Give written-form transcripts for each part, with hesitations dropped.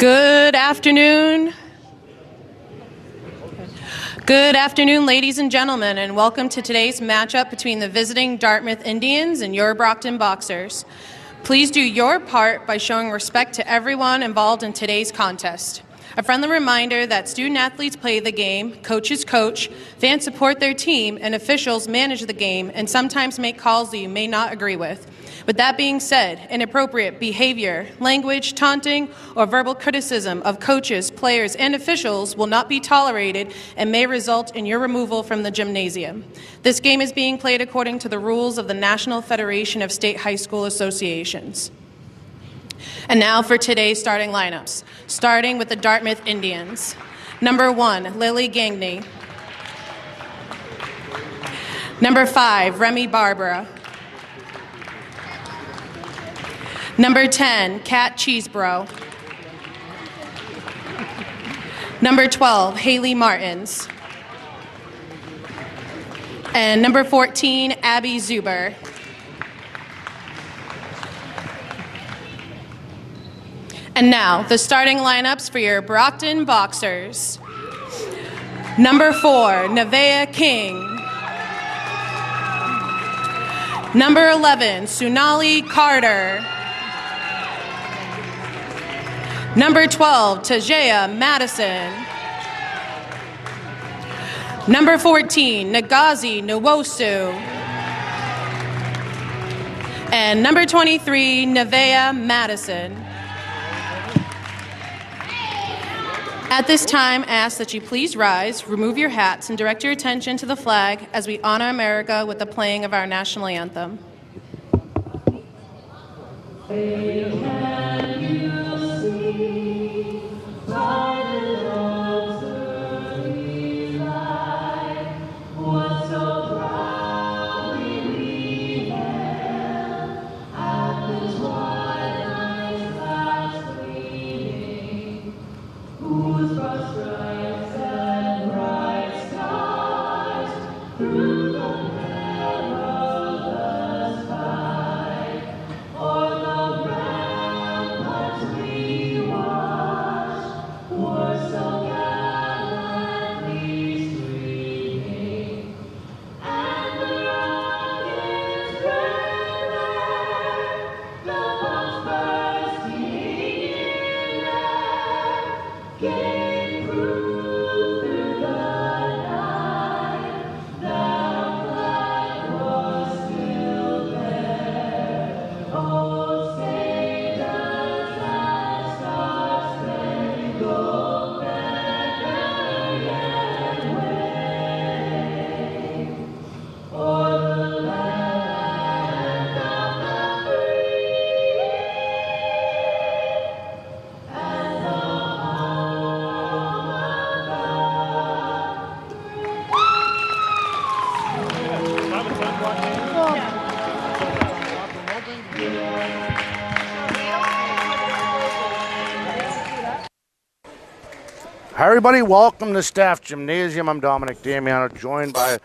Good afternoon. Good afternoon, ladies and gentlemen, and welcome to today's matchup between the visiting Dartmouth Indians and your Brockton Boxers. Please do your part by showing respect to everyone involved in today's contest. A friendly reminder that student-athletes play the game, coaches coach, fans support their team, and officials manage the game and sometimes make calls that you may not agree with. With that being said, inappropriate behavior, language, taunting, or verbal criticism of coaches, players, and officials will not be tolerated and may result in your removal from the gymnasium. This game is being played according to the rules of the National Federation of State High School Associations. And now for today's starting lineups, starting with the Dartmouth Indians. Number 1, Lily Gagney. Number 5, Remy Barbara. Number 10, Kat Cheesebro. Number 12, Haley Martins. And number 14, Abby Zuber. And now, the starting lineups for your Brockton Boxers. Number 4, Nevaeh King. Number 11, Sunali Carter. Number 12, Tajea Madison. Number 14, Nagazi Nwosu. And number 23, Nevaeh Madison. At this time, I ask that you please rise, remove your hats, and direct your attention to the flag as we honor America with the playing of our national anthem. Hi everybody, welcome to Staff Gymnasium. I'm Dominic Damiano, joined by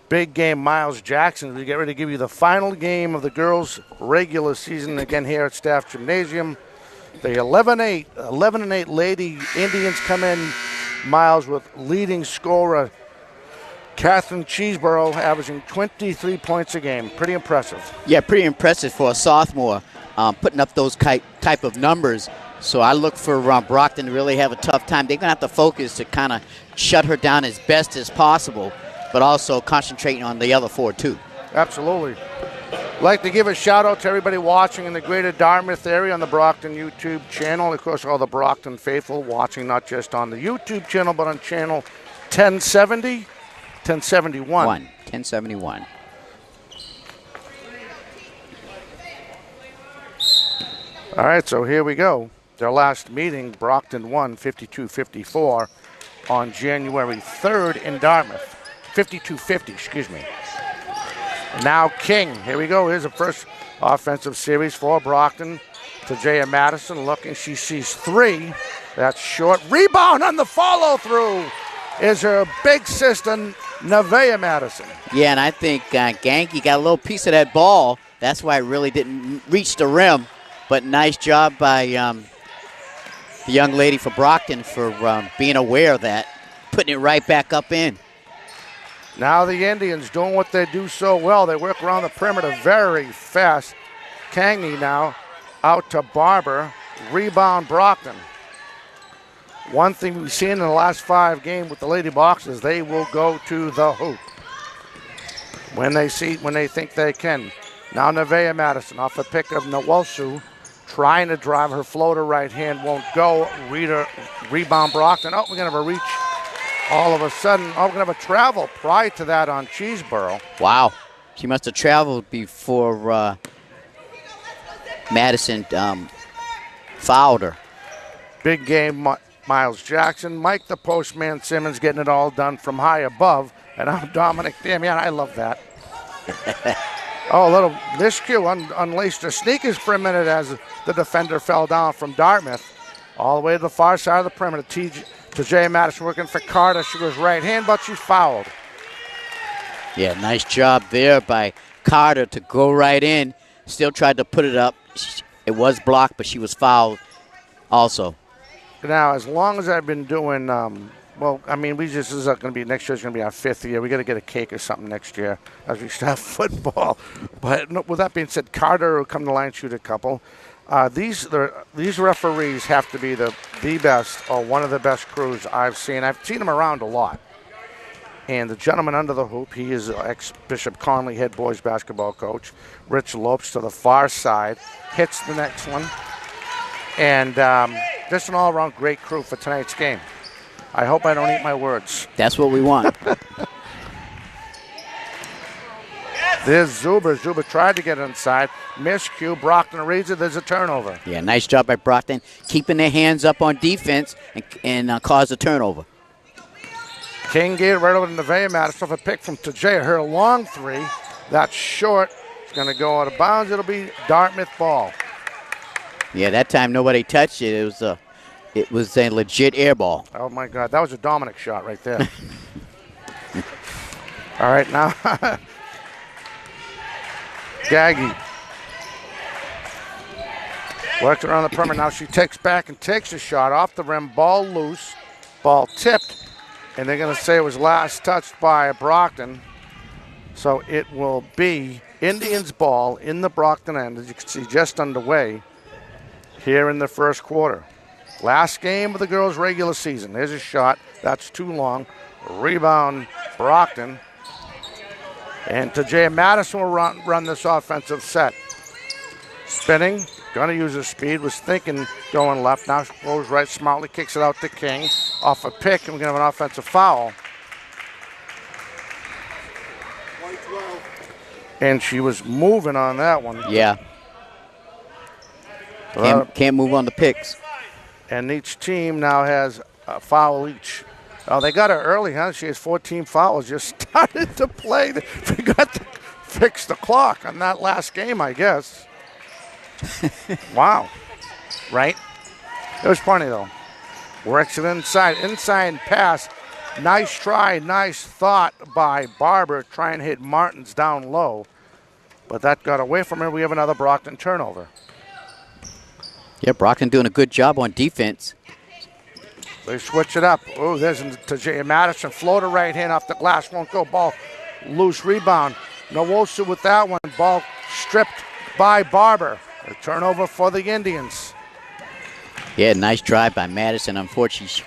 big game Miles Jackson. We get ready to give you the final game of the girls' regular season again here at Staff Gymnasium. The 11-8 Lady Indians come in, Miles, with leading scorer Catherine Cheeseborough, averaging 23 points a game. Pretty impressive. Yeah, pretty impressive for a sophomore, putting up those type of numbers. So I look for Brockton to really have a tough time. They're going to have to focus to kind of shut her down as best as possible, but also concentrating on the other four, too. Absolutely. I'd like to give a shout-out to everybody watching in the greater Dartmouth area on the Brockton YouTube channel. Of course, all the Brockton faithful watching not just on the YouTube channel, but on channel 1071. 1071. All right, so here we go. Their last meeting, Brockton won 52-54 on January 3rd in Dartmouth. 52-50, excuse me. Now King, here we go. Here's the first offensive series for Brockton. Tajea Madison looking, she sees three. That's short. Rebound on the follow-through is her big sister, Nevaeh Madison. Yeah, and I think Genki got a little piece of that ball. That's why it really didn't reach the rim. But nice job by the young lady for Brockton for being aware of that, putting it right back up in. Now the Indians doing what they do so well. They work around the perimeter very fast. Kangi now out to Barber. Rebound Brockton. One thing we've seen in the last 5 games with the Lady Boxers, they will go to the hoop when they think they can. Now Nevaeh Madison off a pick of Nwosu, trying to drive her floater right hand, won't go. Rebound Brockton. Oh, we're going to have a reach. All of a sudden, we're going to have a travel prior to that on Cheeseborough. Wow. She must have traveled before Madison fouled her. Big game, Miles Jackson. Mike the Postman Simmons getting it all done from high above. And I'm Dominic Damian. I love that. Oh, a little miscue. Unlaced her sneakers for a minute as the defender fell down from Dartmouth. All the way to the far side of the perimeter. TJ Madison working for Carter. She goes right hand, but she's fouled. Yeah, nice job there by Carter to go right in. Still tried to put it up. It was blocked, but she was fouled also. Now, as long as I've been doing, this is going to be, next year's going to be our 5th year. We got to get a cake or something next year as we start football. But with that being said, Carter will come to the line and shoot a couple. These referees have to be the best or one of the best crews I've seen. I've seen them around a lot. And the gentleman under the hoop, he is ex-Bishop Conley head boys basketball coach. Rich Lopes to the far side, hits the next one. And just an all-around great crew for tonight's game. I hope I don't eat my words. That's what we want. There's Zuber. Zuber tried to get inside. Miscue. Brockton reads it. There's a turnover. Yeah, nice job by Brockton, keeping their hands up on defense and cause a turnover. King gave it right over to Nevaeh Madison. A pick from Tajay. Her long three. That's short. It's going to go out of bounds. It'll be Dartmouth ball. Yeah, that time nobody touched it. It was a legit air ball. Oh, my God. That was a Dominic shot right there. All right, now Gaggy works around the perimeter. Now she takes back and takes a shot off the rim. Ball loose. Ball tipped. And they're going to say it was last touched by Brockton. So it will be Indians ball in the Brockton end, as you can see, just underway here in the first quarter. Last game of the girls' regular season. There's a shot. That's too long. Rebound, Brockton. And Tajay Madison will run this offensive set. Spinning, going to use his speed, was thinking going left. Now goes right, smartly kicks it out to King. Off a pick, and we're going to have an offensive foul. And she was moving on that one. Yeah. Can't move on the picks. And each team now has a foul each. Oh, they got her early, huh? She has 14 fouls. Just started to play. They forgot to fix the clock on that last game, I guess. Wow. Right? It was funny, though. Works it inside. Inside pass. Nice try, nice thought by Barber. Try and hit Martins down low. But that got away from her. We have another Brockton turnover. Yeah, Brockton doing a good job on defense. They switch it up. Oh, there's Tajay Madison. Floater right hand off the glass. Won't go. Ball loose. Rebound. Nwosu with that one. Ball stripped by Barber. A turnover for the Indians. Yeah, nice drive by Madison. Unfortunately, she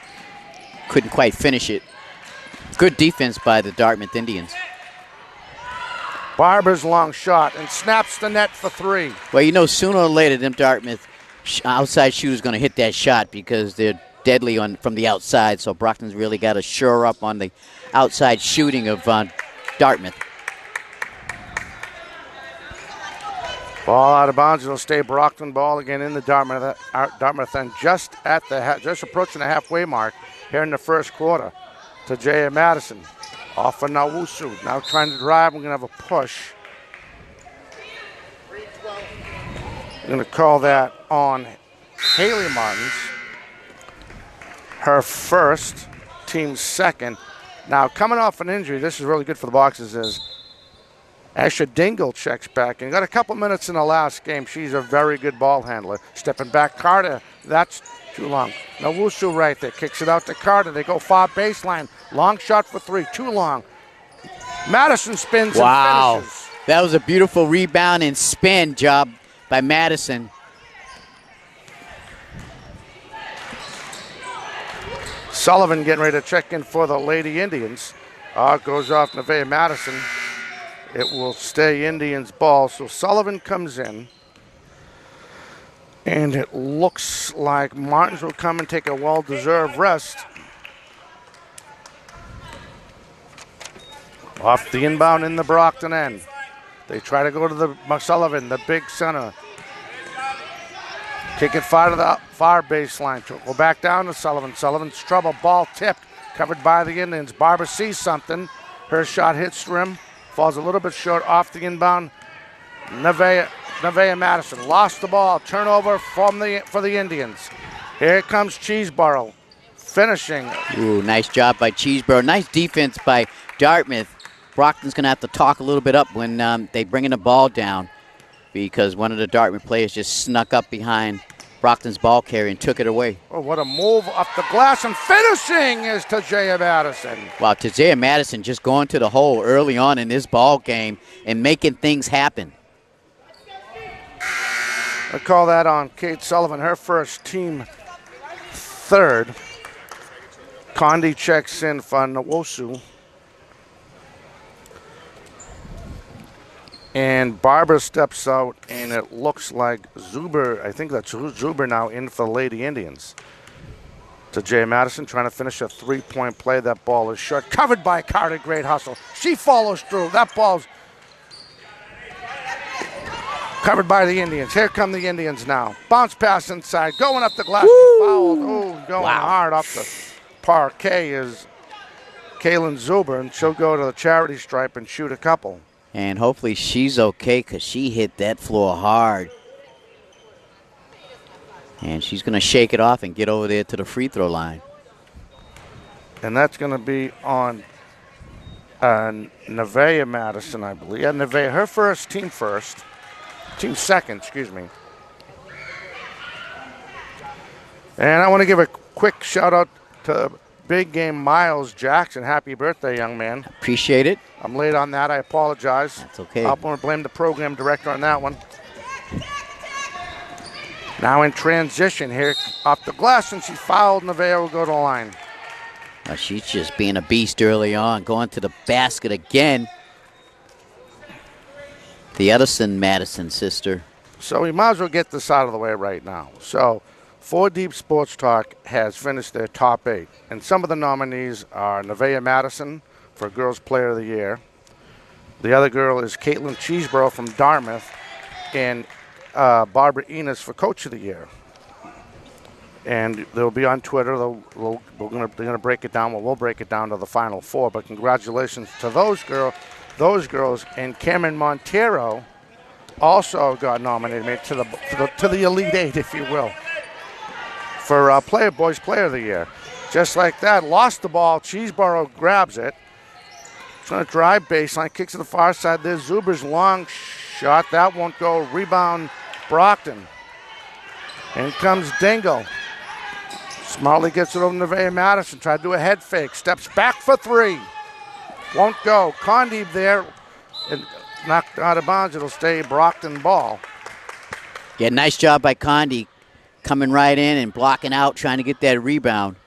couldn't quite finish it. Good defense by the Dartmouth Indians. Barber's long shot and snaps the net for three. Well, you know, sooner or later, them Dartmouth outside shooters going to hit that shot because they're deadly from the outside. So Brockton's really got to shore up on the outside shooting of Dartmouth. Ball out of bounds. It'll stay Brockton ball again in the Dartmouth end, just approaching the halfway mark here in the first quarter. Tajay Madison off for Nwosu. Now trying to drive. We're going to have a push. We're going to call that on Haley Martins. Her first, team second. Now coming off an injury, this is really good for the Boxers, is Asha Dingle checks back and got a couple minutes in the last game. She's a very good ball handler. Stepping back, Carter. That's Too long. Nowusu right there. Kicks it out to Carter. They go far baseline. Long shot for three. Too long. Madison spins and finishes. That was a beautiful rebound and spin job by Madison. Sullivan getting ready to check in for the Lady Indians. Goes off Nevaeh Madison. It will stay Indians ball. So Sullivan comes in. And it looks like Martins will come and take a well-deserved rest. Off the inbound in the Brockton end. They try to go to the Sullivan, the big center. Kick it far to the far baseline. Go back down to Sullivan. Sullivan's trouble. Ball tipped. Covered by the Indians. Barber sees something. Her shot hits rim. Falls a little bit short off the inbound. Nevaeh Madison lost the ball. Turnover for the Indians. Here comes Cheeseborough. Finishing. Ooh, nice job by Cheeseborough. Nice defense by Dartmouth. Brockton's going to have to talk a little bit up when they bring in the ball down, because one of the Dartmouth players just snuck up behind Brockton's ball carrier and took it away. Oh, what a move up the glass, and finishing is Tajaya Madison. Wow, Tajaya Madison just going to the hole early on in this ball game and making things happen. I call that on Kate Sullivan, her first, team third. Condi checks in for Nwosu. And Barber steps out, and it looks like Zuber, I think that's Zuber now in for the Lady Indians. Tajaya Madison trying to finish a three-point play. That ball is short. Covered by Carter, great hustle. She follows through. That ball's covered by the Indians. Here come the Indians now. Bounce pass inside. Going up the glass. Fouled. Oh, going hard up the parquet is Kaylin Zuber, and she'll go to the charity stripe and shoot a couple. And hopefully she's okay, because she hit that floor hard. And she's going to shake it off and get over there to the free throw line. And that's going to be on Nevaeh Madison, I believe. Yeah, Nevaeh, her first, team second, excuse me. And I want to give a quick shout out to Big Game Miles Jackson. Happy birthday, young man. Appreciate it. I'm late on that. I apologize. That's okay. I want to blame the program director on that one. Now in transition here, off the glass, and she fouled. Nevaeh will go to the line. She's just being a beast early on, going to the basket again. The Edison Madison sister. So we might as well get this out of the way right now. So 4 Deep Sports Talk has finished their top 8. And some of the nominees are Nevaeh Madison for Girls Player of the Year. The other girl is Caitlin Cheeseborough from Dartmouth. And Barbara Enos for Coach of the Year. And they'll be on Twitter. They're going to break it down. Well, we'll break it down to the final 4. But congratulations to those girls. And Cameron Montero also got nominated to the Elite 8, if you will, for Boys Player of the Year. Just like that, lost the ball. Cheeseborough grabs it. Trying to drive baseline, kicks to the far side. There's Zuber's long shot. That won't go. Rebound, Brockton. In comes Dingle. Smartly gets it over to Nevaeh Madison. Tried to do a head fake. Steps back for 3. Won't go. Condi there. And knocked out of bounds. It'll stay Brockton ball. Yeah, nice job by Condi coming right in and blocking out, trying to get that rebound.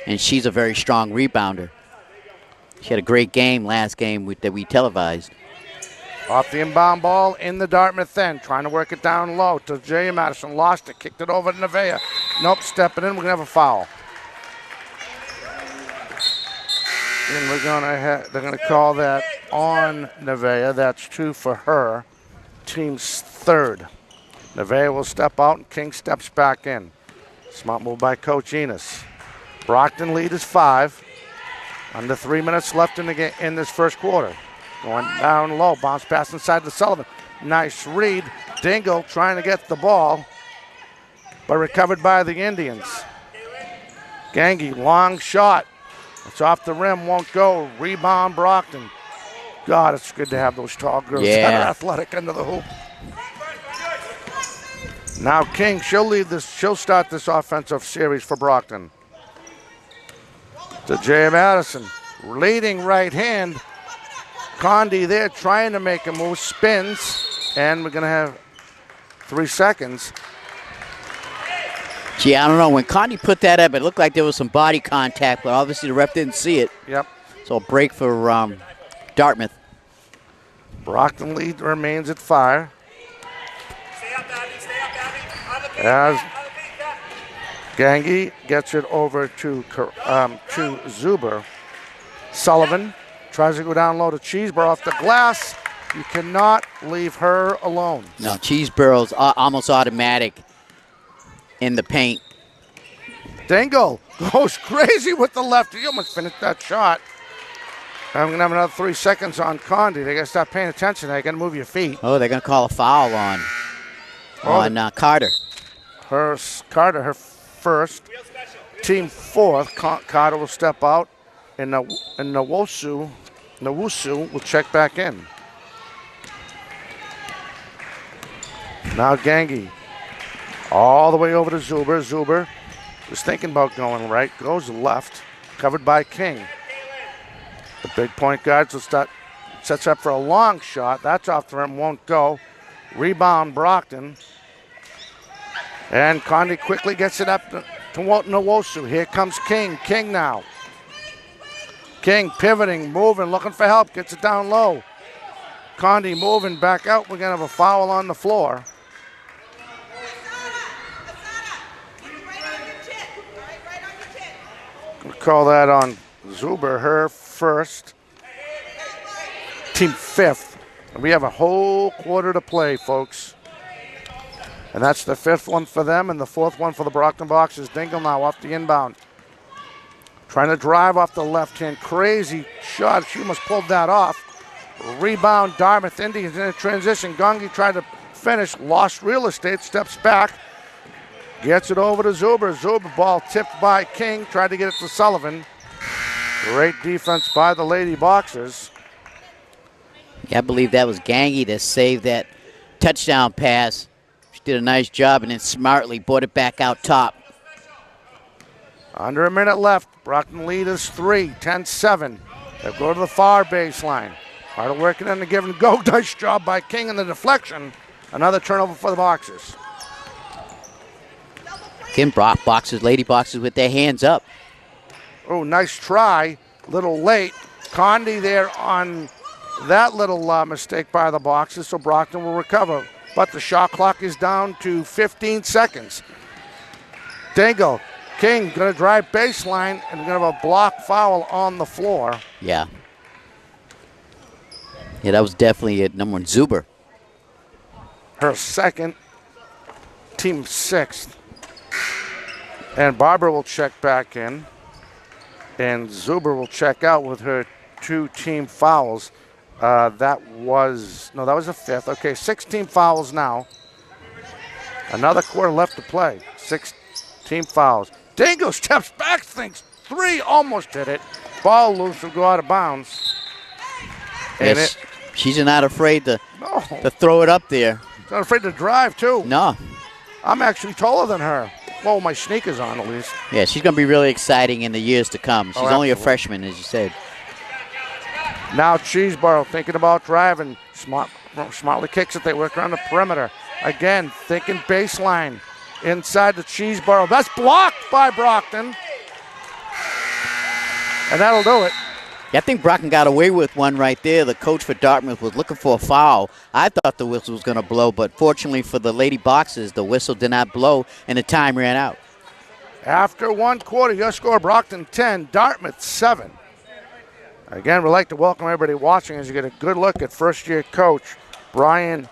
And she's a very strong rebounder. She had a great game last game that we televised. Off the inbound ball in the Dartmouth end. Trying to work it down low to Jay Madison. Lost it. Kicked it over to Nevaeh. Nope, stepping in. We're going to have a foul. And they're going to call that on Nevaeh. That's 2 for her. Team's third. Nevaeh will step out, and King steps back in. Smart move by Coach Enos. Brockton lead is 5. Under 3 minutes left in the game in this first quarter. Going down low, bounce pass inside to Sullivan. Nice read. Dingle trying to get the ball, but recovered by the Indians. Gangi, long shot. It's off the rim, won't go. Rebound, Brockton. God, it's good to have those tall girls that are athletic under the hoop. Now King, she'll start this offensive series for Brockton. To Jay Madison, leading right hand. Condi there trying to make a move, spins, and we're going to have 3 seconds. Gee, I don't know. When Condi put that up, it looked like there was some body contact, but obviously the ref didn't see it. Yep. So a break for Dartmouth. Brockton lead remains at 5. As Gangi gets it over to Zuber. Sullivan tries to go down low to Cheeseborough off the glass. You cannot leave her alone. No, Cheeseborough's almost automatic in the paint. Dingle goes crazy with the left. He almost finished that shot. I'm going to have another 3 seconds on Condi. They got to start paying attention. They got to move your feet. Oh, they're going to call a foul on Carter. Carter, her first. Team fourth. Carter will step out. And Nwosu will check back in. Now Gangi. All the way over to Zuber. Zuber was thinking about going right. Goes left. Covered by King. The big point guards will start. Sets up for a long shot. That's off the rim. Won't go. Rebound Brockton. And Condi quickly gets it up to Nwosu. Here comes King. King now. King pivoting, moving, looking for help. Gets it down low. Condi moving back out. We're going to have a foul on the floor. We'll call that on Zuber, her first. Team fifth. We have a whole quarter to play, folks. And that's the 5th one for them and the 4th one for the Brockton Boxers. Dingle now off the inbound. Trying to drive off the left hand. Crazy shot. She almost pulled that off. Rebound, Dartmouth Indians in a transition. Gangi tried to finish. Lost real estate. Steps back. Gets it over to Zuber. Zuber ball tipped by King. Tried to get it to Sullivan. Great defense by the Lady Boxers. Yeah, I believe that was Gangi that saved that touchdown pass. She did a nice job and then smartly brought it back out top. Under a minute left. Brockton lead is 3, 10-7. They'll go to the far baseline. Hard working in the give and go. Nice job by King in the deflection. Another turnover for the Boxers. Again, Lady Boxers with their hands up. Oh, nice try. Little late. Condi there on that little mistake by the Boxers, so Brockton will recover. But the shot clock is down to 15 seconds. Dingle. King going to drive baseline and going to have a block foul on the floor. Yeah. Yeah, that was definitely it. Number 1, Zuber. Her second, team 6th. And Barbara will check back in. And Zuber will check out with her 2 team fouls. That was the 5th. Okay, 16 fouls now. Another quarter left to play. 6 team fouls. Dingle steps back, thinks 3, almost hit it. Ball loose will go out of bounds. And yes, she's not afraid to throw it up there. She's not afraid to drive, too. No. I'm actually taller than her. Well, my sneakers on, at least. Yeah, she's going to be really exciting in the years to come. She's only a freshman, as you said. Now Cheeseborough thinking about driving. Smartly kicks it. They work around the perimeter. Again, thinking baseline. Inside the Cheeseborough. That's blocked by Brockton. And that'll do it. Yeah, I think Brockton got away with one right there. The coach for Dartmouth was looking for a foul. I thought the whistle was going to blow, but fortunately for the Lady Boxers, the whistle did not blow, and the time ran out. After 1 quarter, your score, Brockton 10, Dartmouth 7. Again, we'd like to welcome everybody watching as you get a good look at first-year coach Brian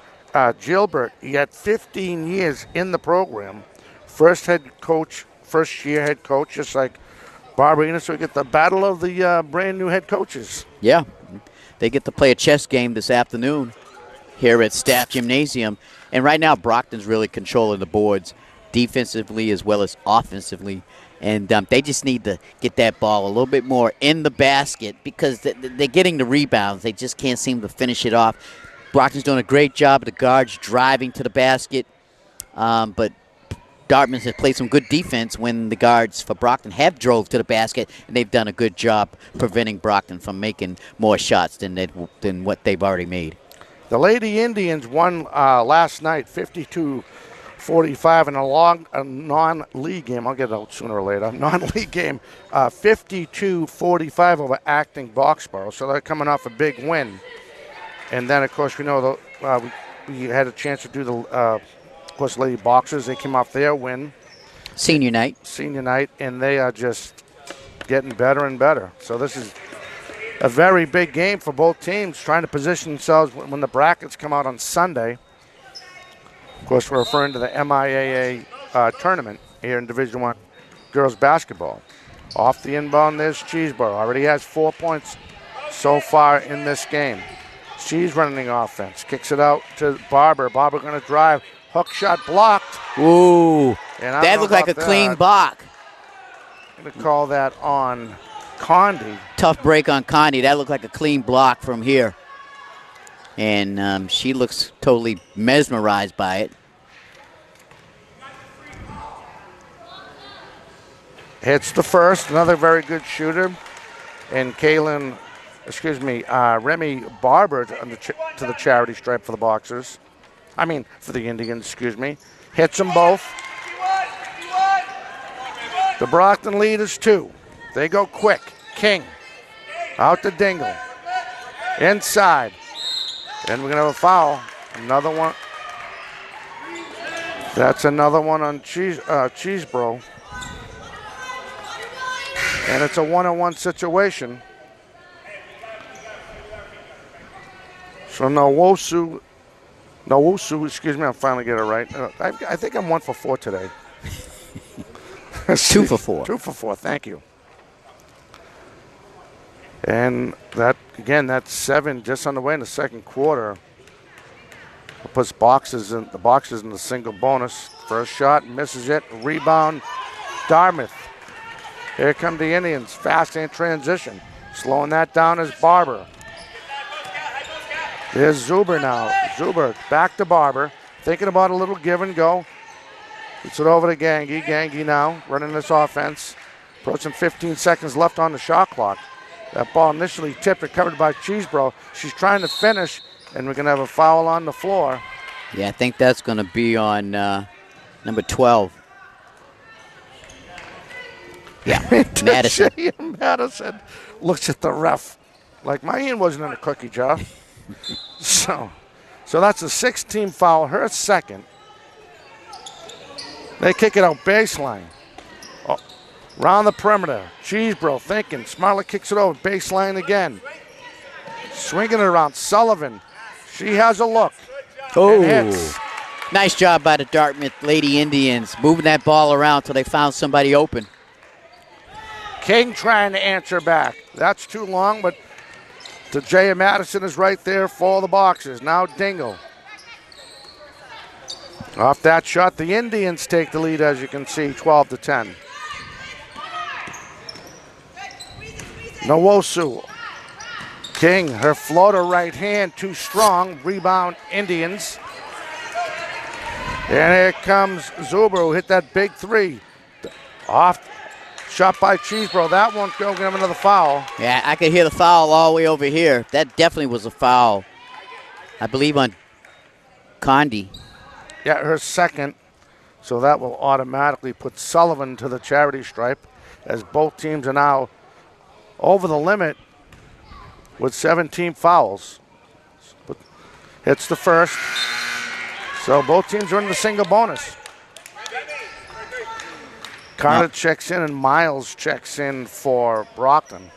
Gilbert. He had 15 years in the program. First-year head coach, just like Barbara. So we get the battle of the brand-new head coaches. Yeah, they get to play a chess game this afternoon here at Staff Gymnasium. And right now, Brockton's really controlling the boards defensively as well as offensively. And they just need to get that ball a little bit more in the basket because they're getting the rebounds. They just can't seem to finish it off. Brockton's doing a great job of the guards driving to the basket. but Dartmouth has played some good defense when the guards for Brockton have drove to the basket, and they've done a good job preventing Brockton from making more shots than what they've already made. The Lady Indians won last night 52-45 in a non-league game. I'll get it out sooner or later. Non-league game, 52-45 over Acting Boxborough. So they're coming off a big win. And then, of course, we know we had a chance to do the course, Lady Boxers, they came off their win. Senior night, and they are just getting better and better. So this is a very big game for both teams, trying to position themselves when the brackets come out on Sunday. Of course, we're referring to the MIAA tournament here in Division I girls basketball. Off the inbound, there's Cheeseborough. Already has 4 points so far in this game. She's running the offense. Kicks it out to Barber. Barber going to drive. Hook shot blocked. Ooh, that looked like a clean block. I'm going to call that on Condi. Tough break on Condi. That looked like a clean block from here. And she looks totally mesmerized by it. Hits the first. Another very good shooter. And Remy Barber to the charity stripe for the Boxers. For the Indians, Hits them both. The Brockton lead is 2. They go quick. King. Out to Dingle. Inside. Then we're going to have a foul. Another one. That's another one on Cheeseborough. And it's a one-on-one situation. So Nwosu, I'm finally getting it right. I think I'm 1 for 4 today. 2 for 4. 2 for 4, thank you. And that's 7 just on the way in the second quarter. It puts the Boxers in the single bonus. First shot, misses it. Rebound, Dartmouth. Here come the Indians, fast in transition. Slowing that down is Barber. There's Zuber now. Zuber back to Barber. Thinking about a little give and go. Gets it over to Gangi. Gangi now running this offense. Approaching 15 seconds left on the shot clock. That ball initially tipped, recovered by Cheeseborough. She's trying to finish, and we're going to have a foul on the floor. Yeah, I think that's going to be on number 12. Yeah, Madison. Madison looks at the ref like my hand wasn't in a cookie jar. So that's a 6-team foul, her second. They kick it out baseline. Round the perimeter. Cheeseborough thinking. Smartly kicks it over. Baseline again. Swinging it around. Sullivan. She has a look. Oh, nice job by the Dartmouth Lady Indians, moving that ball around till they found somebody open. King trying to answer back. That's too long, but Tajaya Madison is right there for the Boxers. Now Dingle. Off that shot, the Indians take the lead, as you can see, 12-10. Nwosu. King, her floater right hand, too strong. Rebound, Indians. And here comes Zuber, who hit that big 3. Off. Shot by Cheeseborough. That one's going to have another foul. Yeah, I could hear the foul all the way over here. That definitely was a foul. I believe on Condi. Yeah, her second. So that will automatically put Sullivan to the charity stripe, as both teams are now over the limit with 17 fouls. But hits the first. So both teams are in the single bonus. Carter checks in and Miles checks in for Brockton.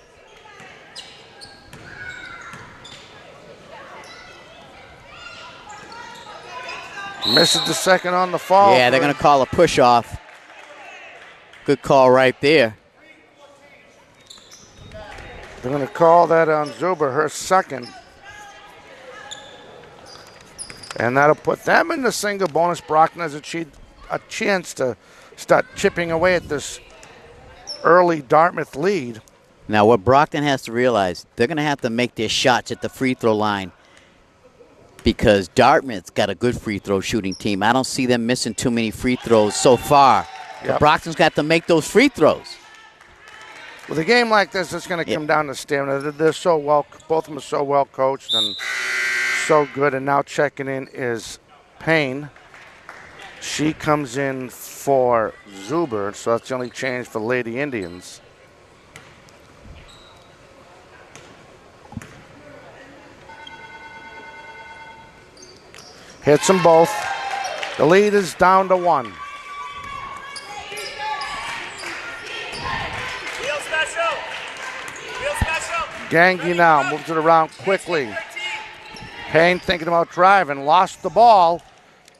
Misses the second on the fall. Yeah, they're going to call a push-off. Good call right there. They're going to call that on Zuber, her second. And that'll put them in the single bonus. Brockton has a chance to start chipping away at this early Dartmouth lead. Now, what Brockton has to realize, they're going to have to make their shots at the free throw line. because Dartmouth's got a good free throw shooting team. I don't see them missing too many free throws so far. Yep. But Brockton's got to make those free throws. With a game like this, it's going to come down to stamina. They're so well, both of them are so well coached and so good. And now checking in is Payne. She comes in for Zuber, so that's the only change for Lady Indians. Hits them both. The lead is down to 1. Gangi now moves it around quickly. Payne thinking about driving, lost the ball.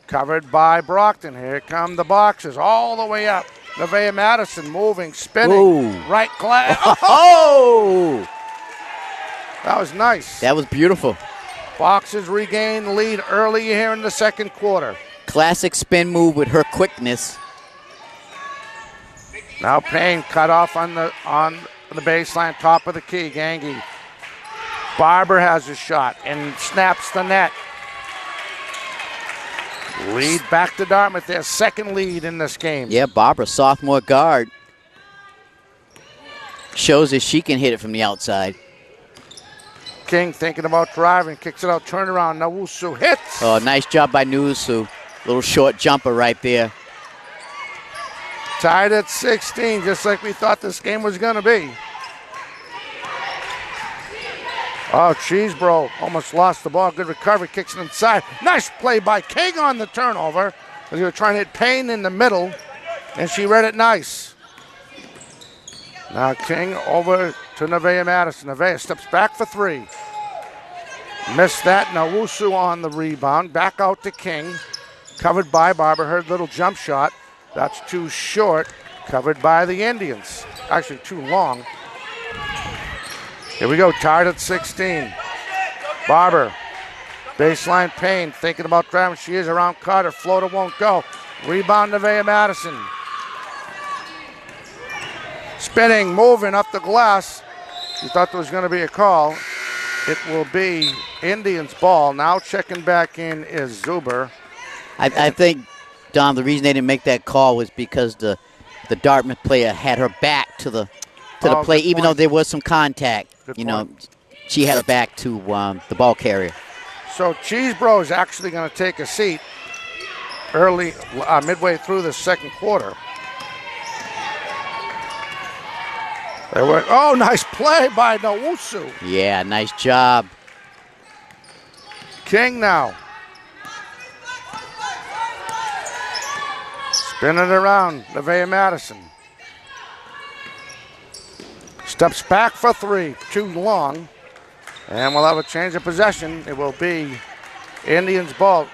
Covered by Brockton. Here come the boxes all the way up. Nevaeh Madison moving, spinning. Ooh. Right glass. Oh! That was nice. That was beautiful. Boxers regain the lead early here in the second quarter. Classic spin move with her quickness. Now Payne cut off on the baseline, top of the key. Gangi. Barber has a shot and snaps the net. Lead back to Dartmouth, their second lead in this game. Yeah, Barbara, sophomore guard. Shows that she can hit it from the outside. King thinking about driving, kicks it out, turnaround. Nawusu hits. Oh, nice job by Nawusu. Little short jumper right there. Tied at 16, just like we thought this game was going to be. Oh, Cheesebro almost lost the ball. Good recovery, kicks it inside. Nice play by King on the turnover. They were trying to hit Payne in the middle, and she read it nice. Now King over to Nevaeh Madison. Nevaeh steps back for 3. Missed that. Nawusu on the rebound. Back out to King. Covered by Barber. Her little jump shot. That's too short. Covered by the Indians. Actually, too long. Here we go, tied at 16. Barber, baseline Payne, thinking about driving. She is around Carter. Floater won't go. Rebound Nevaeh Madison. Spinning, moving up the glass. She thought there was going to be a call. It will be Indians ball. Now checking back in is Zuber. I think, Don, the reason they didn't make that call was because the Dartmouth player had her back to the play, even though there was some contact. Good you point. know, she had her back to the ball carrier. So Cheesebro is actually going to take a seat early, midway through the second quarter. There were, oh, nice play by Nawusu. Yeah, nice job. King now. Spin it around, Nevaeh Madison. Steps back for 3, too long. And we'll have a change of possession. It will be Indians ball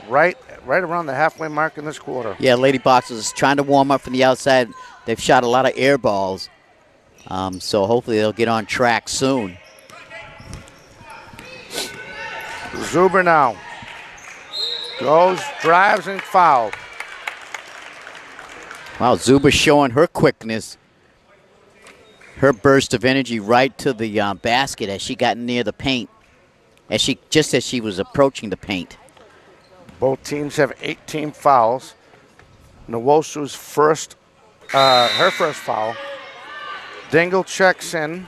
right around the halfway mark in this quarter. Yeah, Lady Boxers is trying to warm up from the outside. They've shot a lot of air balls. So hopefully they'll get on track soon. Zuber now. Goes, drives, and fouled. Wow, Zuber showing her quickness. Her burst of energy right to the basket as she got near the paint. Just as she was approaching the paint. Both teams have 18 fouls. Nwosu's her first foul. Dingle checks in,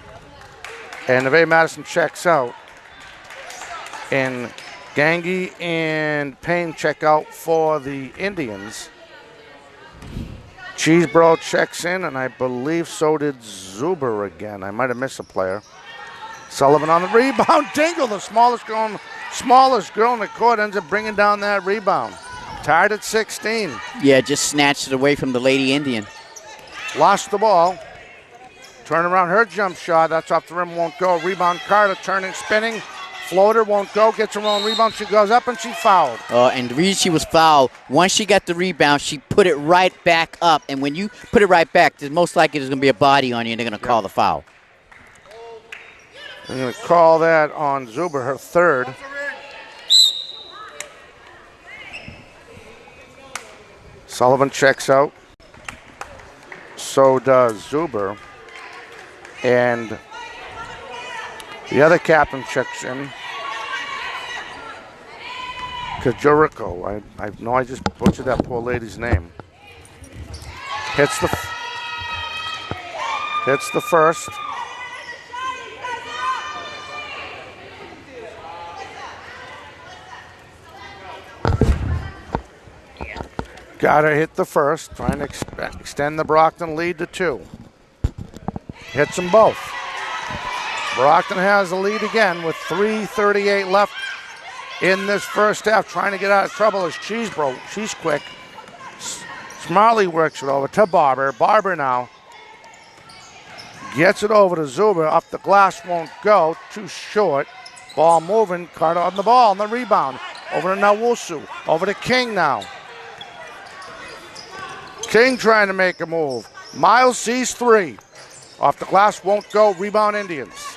and Nevaeh Madison checks out. And Gangi and Payne check out for the Indians. Cheesebro checks in, and I believe so did Zuber again. I might have missed a player. Sullivan on the rebound. Dingle, the smallest girl in the court, ends up bringing down that rebound. Tied at 16. Yeah, just snatched it away from the Lady Indian. Lost the ball. Turn around her jump shot. That's off the rim, won't go. Rebound Carter, turning, spinning. Floater won't go, gets her own rebound. She goes up and she fouled. And the reason she was fouled, once she got the rebound, she put it right back up. And when you put it right back, there's most likely there's going to be a body on you and they're going to call the foul. They're going to call that on Zuber, her third. Sullivan checks out. So does Zuber. And the other captain checks in. Kajuriko. I know I just butchered that poor lady's name. Hits the first. Got her hit the first, trying to extend the Brockton lead to 2. Hits them both. Brockton has the lead again with 3:38 left in this first half, trying to get out of trouble as Cheesebro. She's quick. Smarley works it over to Barber. Barber now gets it over to Zuber. Up the glass, won't go. Too short. Ball moving. Carter on the ball on the rebound. Over to Nawusu. Over to King now. King trying to make a move. Miles sees 3. Off the glass, won't go. Rebound Indians.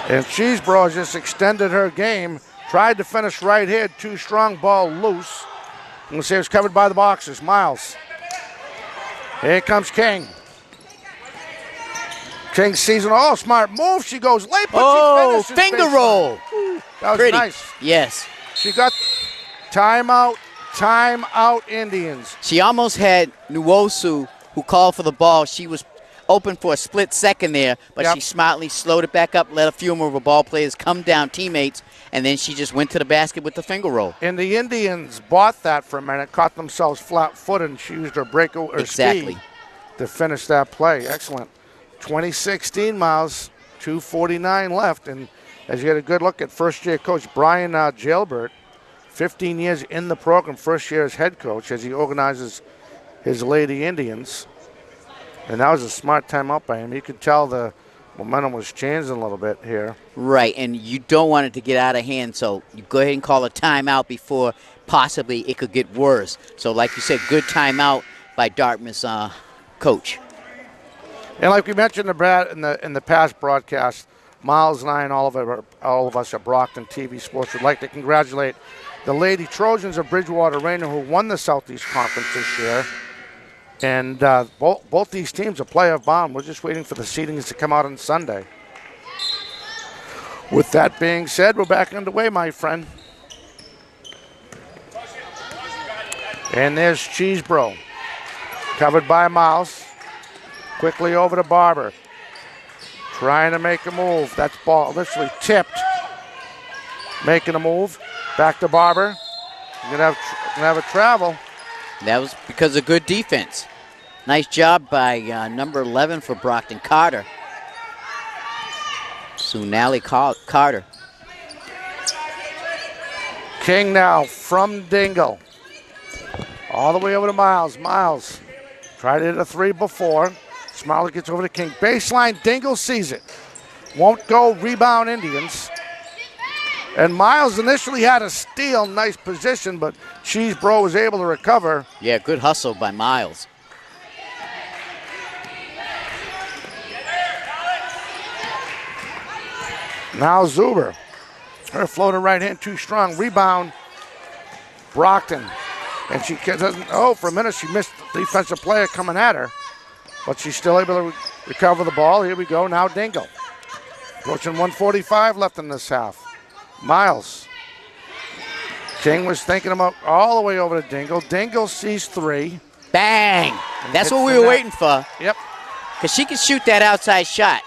And Cheesebro has just extended her game. Tried to finish right here. Too strong. Ball loose. I'm going to say it was covered by the Boxers. Miles. Here comes King. King sees an all smart move. She goes late, but she finishes. Finger roll. That was Pretty. nice. Yes. She got timeout. Timeout Indians. She almost had Nwosu, who called for the ball. She was open for a split second there, but she smartly slowed it back up, let a few more of her ball players come down, teammates, and then she just went to the basket with the finger roll. And the Indians bought that for a minute, caught themselves flat-footed, and she used her speed to finish that play. Excellent. 2016, Miles, 2:49 left, and as you get a good look at first-year coach Brian Jailbert, 15 years in the program, first year as head coach, as he organizes his Lady Indians. And that was a smart timeout by him. You could tell the momentum was changing a little bit here. Right, and you don't want it to get out of hand, so you go ahead and call a timeout before possibly it could get worse. So like you said, good timeout by Dartmouth's coach. And like we mentioned in the past broadcast, Miles and I and all of us at Brockton TV Sports would like to congratulate the Lady Trojans of Bridgewater Rainier, who won the Southeast Conference this year. And both these teams are playoff bound. We're just waiting for the seedings to come out on Sunday. With that being said, we're back underway, my friend. And there's Cheesebro, covered by Miles. Quickly over to Barber. Trying to make a move. That's ball literally tipped. Making a move. Back to Barber. You're gonna have a travel. That was because of good defense. Nice job by number 11 for Brockton, Carter. Sunali Carter. King now from Dingle. All the way over to Miles. Miles tried to hit a 3 before. Smiley gets over to King. Baseline, Dingle sees it. Won't go, rebound Indians. And Miles initially had a steal, nice position, but Cheesebro was able to recover. Yeah, good hustle by Miles. Now Zuber. Her floater right hand too strong. Rebound, Brockton. And she doesn't, for a minute she missed the defensive player coming at her. But she's still able to recover the ball. Here we go, now Dingle. Approaching 1:45 left in this half. Miles. King was thinking about all the way over to Dingle. Dingle sees 3. Bang! That's what we were waiting for. Yep. Because she can shoot that outside shot.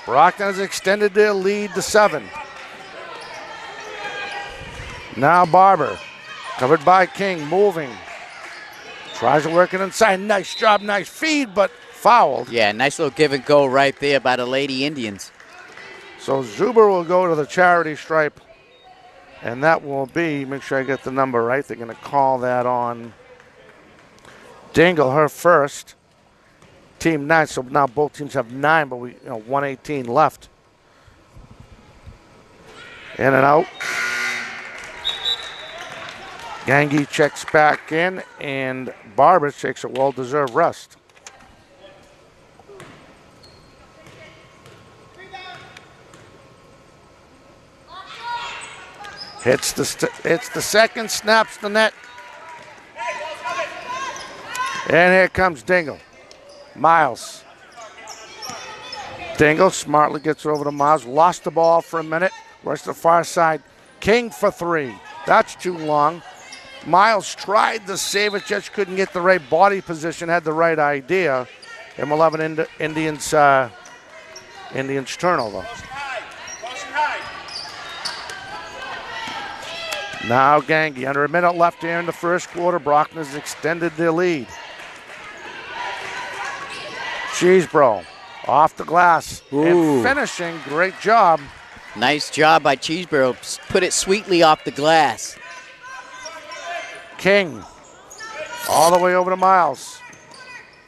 Brockton has extended their lead to 7. Now Barber. Covered by King, moving. Tries to work it inside. Nice job, nice feed, but fouled. Yeah, nice little give and go right there by the Lady Indians. So Zuber will go to the charity stripe, and that will be, make sure I get the number right, they're going to call that on Dingle, her first. Team 9, so now both teams have 9, but 1:18 left. In and out. Gangi checks back in, and Barber takes a well-deserved rest. Hits the second, snaps the net. And here comes Dingle. Miles. Dingle smartly gets over to Miles. Lost the ball for a minute. Works to the far side. King for three. That's too long. Miles tried to save it, just couldn't get the right body position, had the right idea. And we'll have an Indians turnover. Now Gangi, under a minute left here in the first quarter. Brockton has extended their lead. Cheesebro off the glass and finishing. Great job. Nice job by Cheesebro. Put it sweetly off the glass. King all the way over to Miles.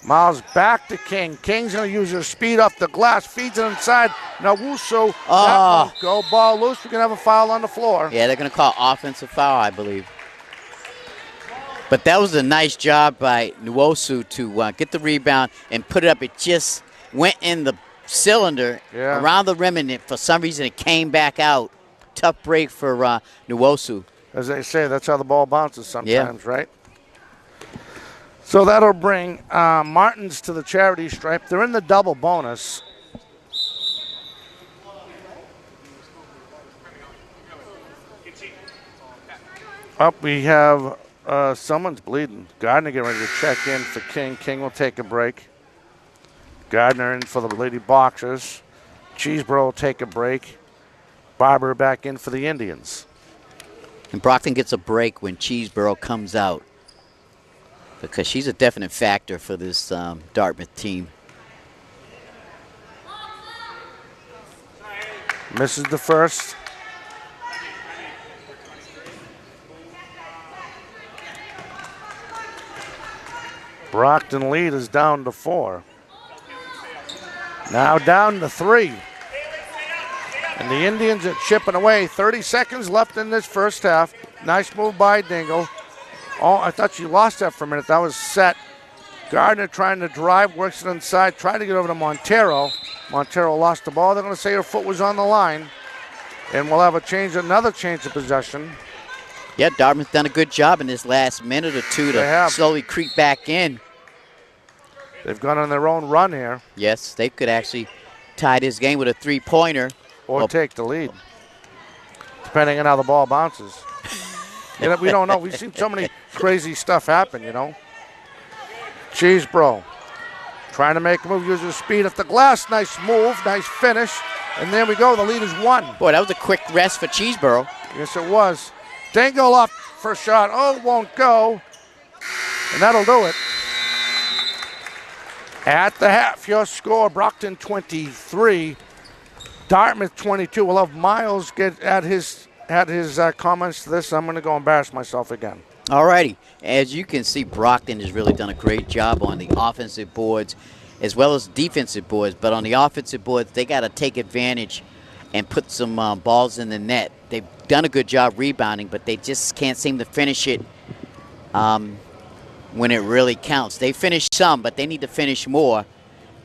Miles back to King. King's going to use his speed off the glass. Feeds it inside. Now Wusu. That won't go. Ball loose. We can have a foul on the floor. Yeah, they're going to call offensive foul, I believe. But that was a nice job by Nwosu to get the rebound and put it up. It just went in the cylinder around the rim, and for some reason it came back out. Tough break for Nwosu. As they say, that's how the ball bounces sometimes, right? So that'll bring Martins to the charity stripe. They're in the double bonus. Up we have someone's bleeding. Gardner getting ready to check in for King. King will take a break. Gardner in for the Lady Boxers. Cheesebro will take a break. Barber back in for the Indians. And Brockton gets a break when Cheeseboro comes out, because she's a definite factor for this Dartmouth team. Misses the first. Brockton lead is down to 4. Now down to 3. And the Indians are chipping away. 30 seconds left in this first half. Nice move by Dingle. Oh, I thought she lost that for a minute. That was set. Gardner trying to drive, works it inside, trying to get over to Montero. Montero lost the ball. They're going to say her foot was on the line. And we'll have another change of possession. Yeah, Dartmouth done a good job in this last minute or two to slowly creep back in. They've gone on their own run here. Yes, they could actually tie this game with a three-pointer. Or take the lead, depending on how the ball bounces. We don't know. We've seen so many crazy stuff happen, you know. Cheesebro trying to make a move, using speed at the glass. Nice move, nice finish. And there we go. The lead is 1. Boy, that was a quick rest for Cheeseboro. Yes, it was. Dingle up for a shot. Oh, won't go. And that'll do it. At the half, your score, Brockton 23. Dartmouth 22. We'll have Miles get at his comments to this. I'm going to go embarrass myself again. All righty. As you can see, Brockton has really done a great job on the offensive boards as well as defensive boards. But on the offensive boards, they got to take advantage and put some balls in the net. They've done a good job rebounding, but they just can't seem to finish it when it really counts. They finished some, but they need to finish more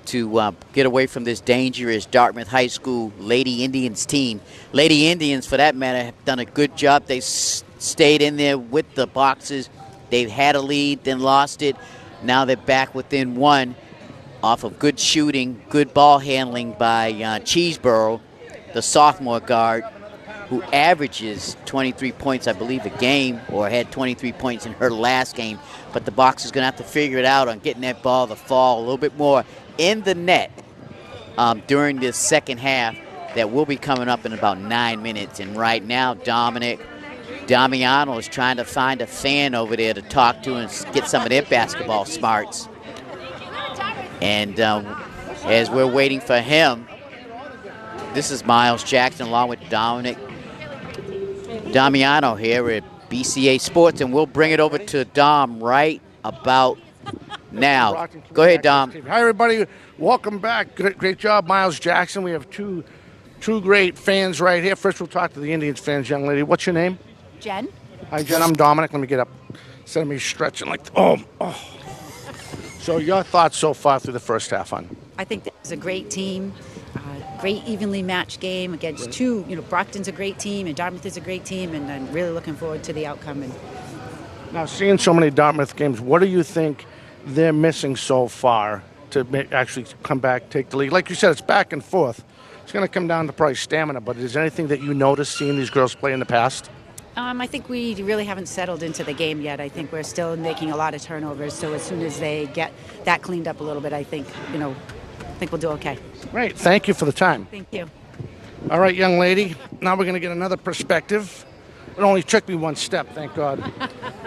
to get away from this dangerous Dartmouth High School Lady Indians team. Lady Indians, for that matter, have done a good job. They stayed in there with the Boxers. They've had a lead, then lost it. Now they're back within 1 off of good shooting, good ball handling by Cheeseboro, the sophomore guard, who averages 23 points, I believe, a game, or had 23 points in her last game. But the Boxers going to have to figure it out on getting that ball to fall a little bit more in the net during this second half that will be coming up in about 9 minutes. And right now, Damiano is trying to find a fan over there to talk to and get some of their basketball smarts. And as we're waiting for him, this is Miles Jackson along with Damiano here at BCA Sports, and we'll bring it over to Dom right about now. Go ahead, Dom. Hi, everybody. Welcome back. Great job, Miles Jackson. We have two great fans right here. First, we'll talk to the Indians fans, young lady. What's your name? Jen. Hi, Jen. I'm Dominic. Let me get up. Instead of me stretching like, oh. So your thoughts so far through the first half, hon? I think this is a great team. Great evenly matched game against two. Brockton's a great team and Dartmouth is a great team, and I'm really looking forward to the outcome. And now, seeing so many Dartmouth games, what do you think they're missing so far to actually come back, take the lead? Like you said, it's back and forth. It's going to come down to probably stamina, but is there anything that you noticed seeing these girls play in the past? I think we really haven't settled into the game yet. I think we're still making a lot of turnovers. So as soon as they get that cleaned up a little bit, I think we'll do okay. Great. Thank you for the time. Thank you. All right, young lady. Now we're going to get another perspective. It only took me one step, thank God.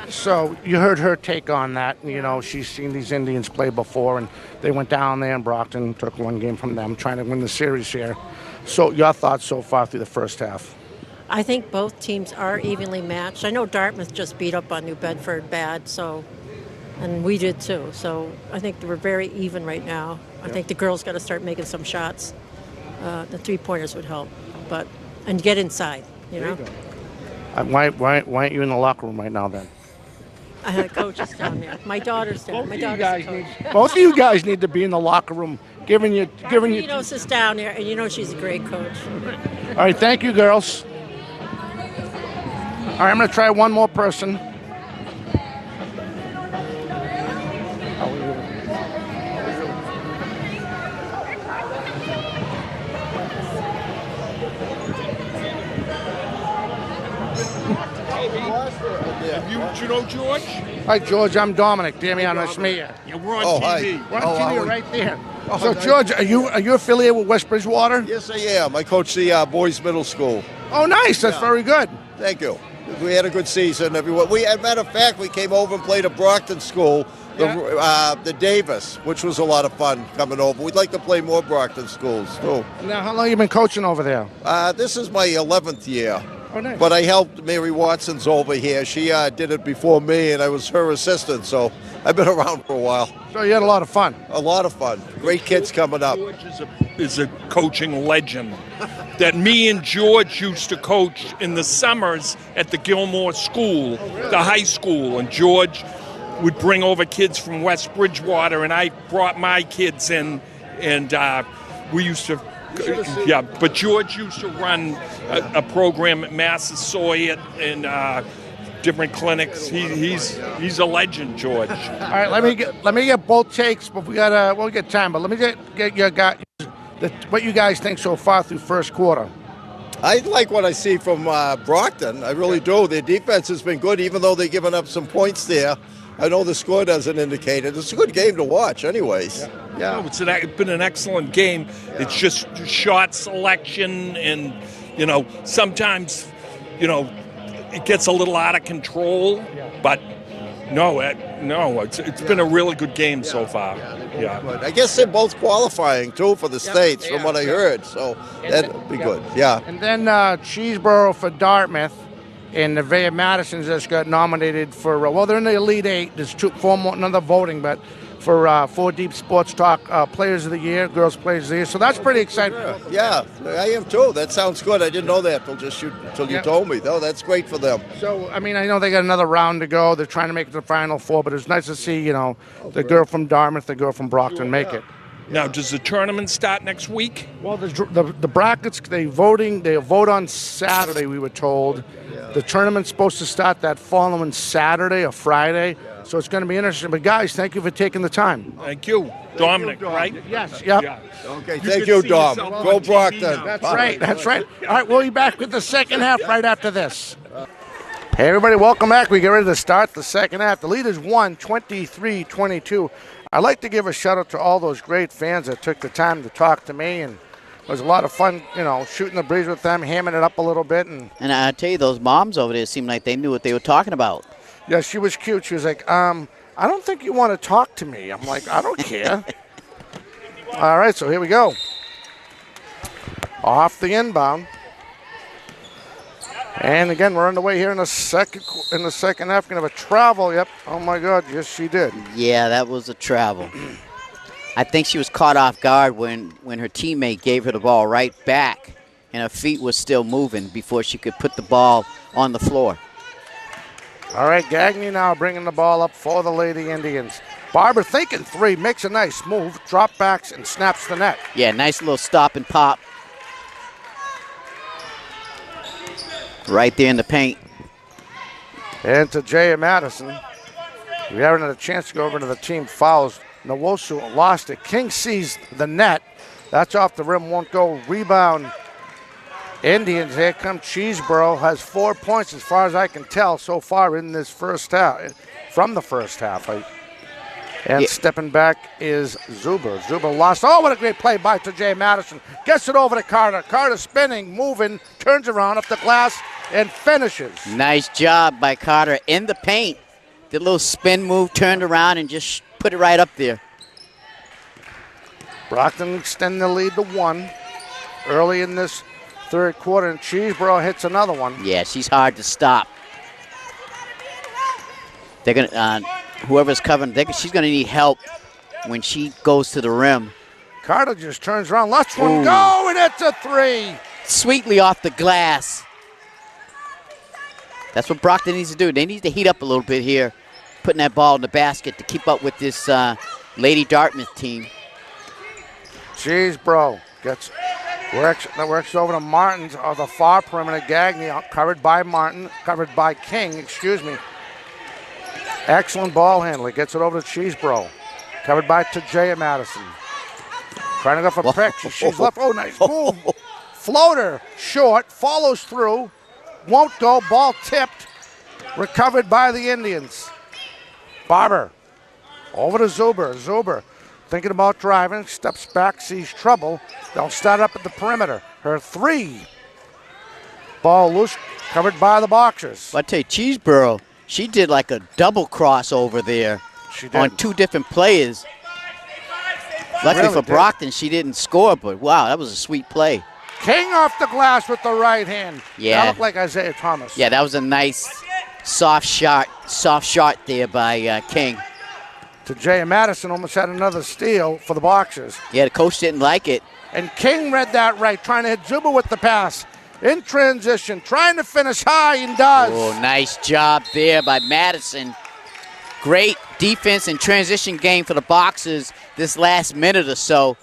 So you heard her take on that. She's seen these Indians play before, and they went down there, and Brockton took one game from them, trying to win the series here. So your thoughts so far through the first half? I think both teams are evenly matched. I know Dartmouth just beat up on New Bedford bad, and we did too. So I think we're very even right now. I think the girls got to start making some shots. The three-pointers would help, and get inside. There you go. Why aren't you in the locker room right now then? The coach is down there. My daughter's down. Both of you guys need to be in the locker room, giving you. Arvinos is down there, and she's a great coach. All right, thank you, girls. All right, I'm going to try one more person. Do you know George? Hi, George. I'm Dominic. Damian, nice to meet you. Yeah, we're on TV. We're on TV right there. So, George, are you affiliated with West Bridgewater? Yes, I am. I coach the boys' middle school. Oh, nice. That's very good. Thank you. We had a good season. Everyone. As a matter of fact, we came over and played a Brockton school, the Davis, which was a lot of fun coming over. We'd like to play more Brockton schools too. Now, how long have you been coaching over there? This is my 11th year. Oh, nice. But I helped Mary Watson's over here. She did it before me, and I was her assistant, so I've been around for a while. So you had a lot of fun. A lot of fun. Great kids coming up. George is a coaching legend that me and George used to coach in the summers at the Gilmore School, the high school, and George would bring over kids from West Bridgewater, and I brought my kids in, and we used to. Yeah, but George used to run a program at Massasoit and different clinics. He's a legend, George. All right, let me get both takes, but we get time. But let me get your guys what you guys think so far through first quarter. I like what I see from Brockton. I really do. Their defense has been good, even though they've given up some points there. I know the score doesn't indicate it. It's a good game to watch anyways. Yeah. It's been an excellent game. Yeah. It's just shot selection and, sometimes, it gets a little out of control. But, it's been a really good game so far. Yeah. I guess they're both qualifying, too, for the states, from what I heard. So that'd be good, yeah. And then Cheeseboro for Dartmouth. And Nevaeh Madison just got nominated for, they're in the Elite Eight. There's four more, another voting, but for 4 Deep Sports Talk Players of the Year, Girls Players of the Year. So that's pretty exciting. Yeah, I am too. That sounds good. I didn't know that until you told me, though. That's great for them. So, I know they got another round to go. They're trying to make it to the Final Four, but it's nice to see, the girl from Dartmouth, the girl from Brockton make it. Now, does the tournament start next week? Well, the brackets, they vote on Saturday, we were told. The tournament's supposed to start that following Saturday or Friday, so it's going to be interesting. But, guys, thank you for taking the time. Thank you. Dominic, right? Yes, yep. Yeah. Okay, thank you, Dom. Go Brockton. That's right. All right, we'll be back with the second half right after this. Hey, everybody, welcome back. We get ready to start the second half. The lead is 23-22. I'd like to give a shout-out to all those great fans that took the time to talk to me, and it was a lot of fun, shooting the breeze with them, hamming it up a little bit. And I tell you, those moms over there seemed like they knew what they were talking about. Yeah, she was cute. She was like, I don't think you want to talk to me. I'm like, I don't care. All right, so here we go. Off the inbound. And again, we're underway here in the second half. Going to have a travel. Yep. Oh my God. Yes, she did. Yeah, that was a travel. I think she was caught off guard when her teammate gave her the ball right back, and her feet were still moving before she could put the ball on the floor. All right, Gagne now bringing the ball up for the Lady Indians. Barber thinking three, makes a nice move, drop backs, and snaps the net. Yeah, nice little stop and pop. Right there in the paint. And to Jaya Madison. We haven't had a chance to go over to the team fouls. Nwosu lost it. King sees the net, That's off the rim, won't go. Rebound. Indians, here come Cheeseboro, has 4 points as far as I can tell so far in this first half, from the first half. And stepping back is Zuber. Zuber lost. Oh, what a great play by Tajay Madison. Gets it over to Carter. Carter spinning, moving, turns around up the glass and finishes. Nice job by Carter in the paint. Did a little spin move, turned around, and just put it right up there. Brockton extending the lead to 1 early in this third quarter, and Cheeseboro hits another one. Yeah, she's hard to stop. They're gonna, whoever's covering, she's gonna need help when she goes to the rim. Carter just turns around, lets one go, and it's a 3. Sweetly off the glass. That's what Brockton needs to do. They need to heat up a little bit here, putting that ball in the basket to keep up with this Lady Dartmouth team. Cheeseboro works over to Martins of the far perimeter. Gagne covered by King, excuse me. Excellent ball handling. Gets it over to Cheeseboro. Covered by Tajaya Madison. Trying to go for Prick. She's left. Oh, nice move. Floater, short, follows through. Won't go. Ball tipped. Recovered by the Indians. Barber. Over to Zuber. Zuber thinking about driving. Steps back, sees trouble. They'll start up at the perimeter. Her 3. Ball loose. Covered by the Boxers. I tell you, Cheeseboro, she did like a double crossover there. She did. On 2 different players. Luckily really for Brockton, she didn't score, but wow, that was a sweet play. King off the glass with the right hand. Yeah. That looked like Isaiah Thomas. Yeah, that was a nice soft shot there by King. Tajaya Madison almost had another steal for the Boxers. Yeah, the coach didn't like it. And King read that right, trying to hit Zuber with the pass. In transition, trying to finish high, and does. Oh, nice job there by Madison. Great defense and transition game for the Boxers this last minute or so.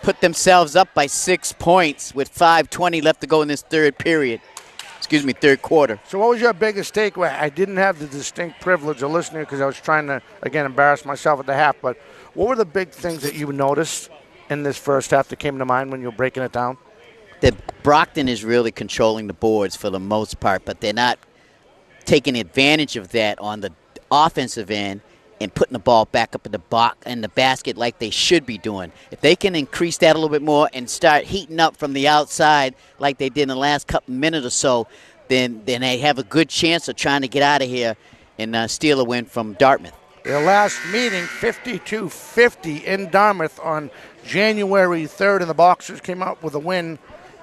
Put themselves up by 6 points with 5:20 left to go in this third quarter. So what was your biggest takeaway? I didn't have the distinct privilege of listening because I was trying to, again, embarrass myself at the half. But what were the big things that you noticed in this first half that came to mind when you were breaking it down? That Brockton is really controlling the boards for the most part, but they're not taking advantage of that on the offensive end and putting the ball back up in the basket like they should be doing. If they can increase that a little bit more and start heating up from the outside like they did in the last couple minutes or so, then they have a good chance of trying to get out of here and steal a win from Dartmouth. Their last meeting, 52-50 in Dartmouth on January 3rd, and the Boxers came out with a win.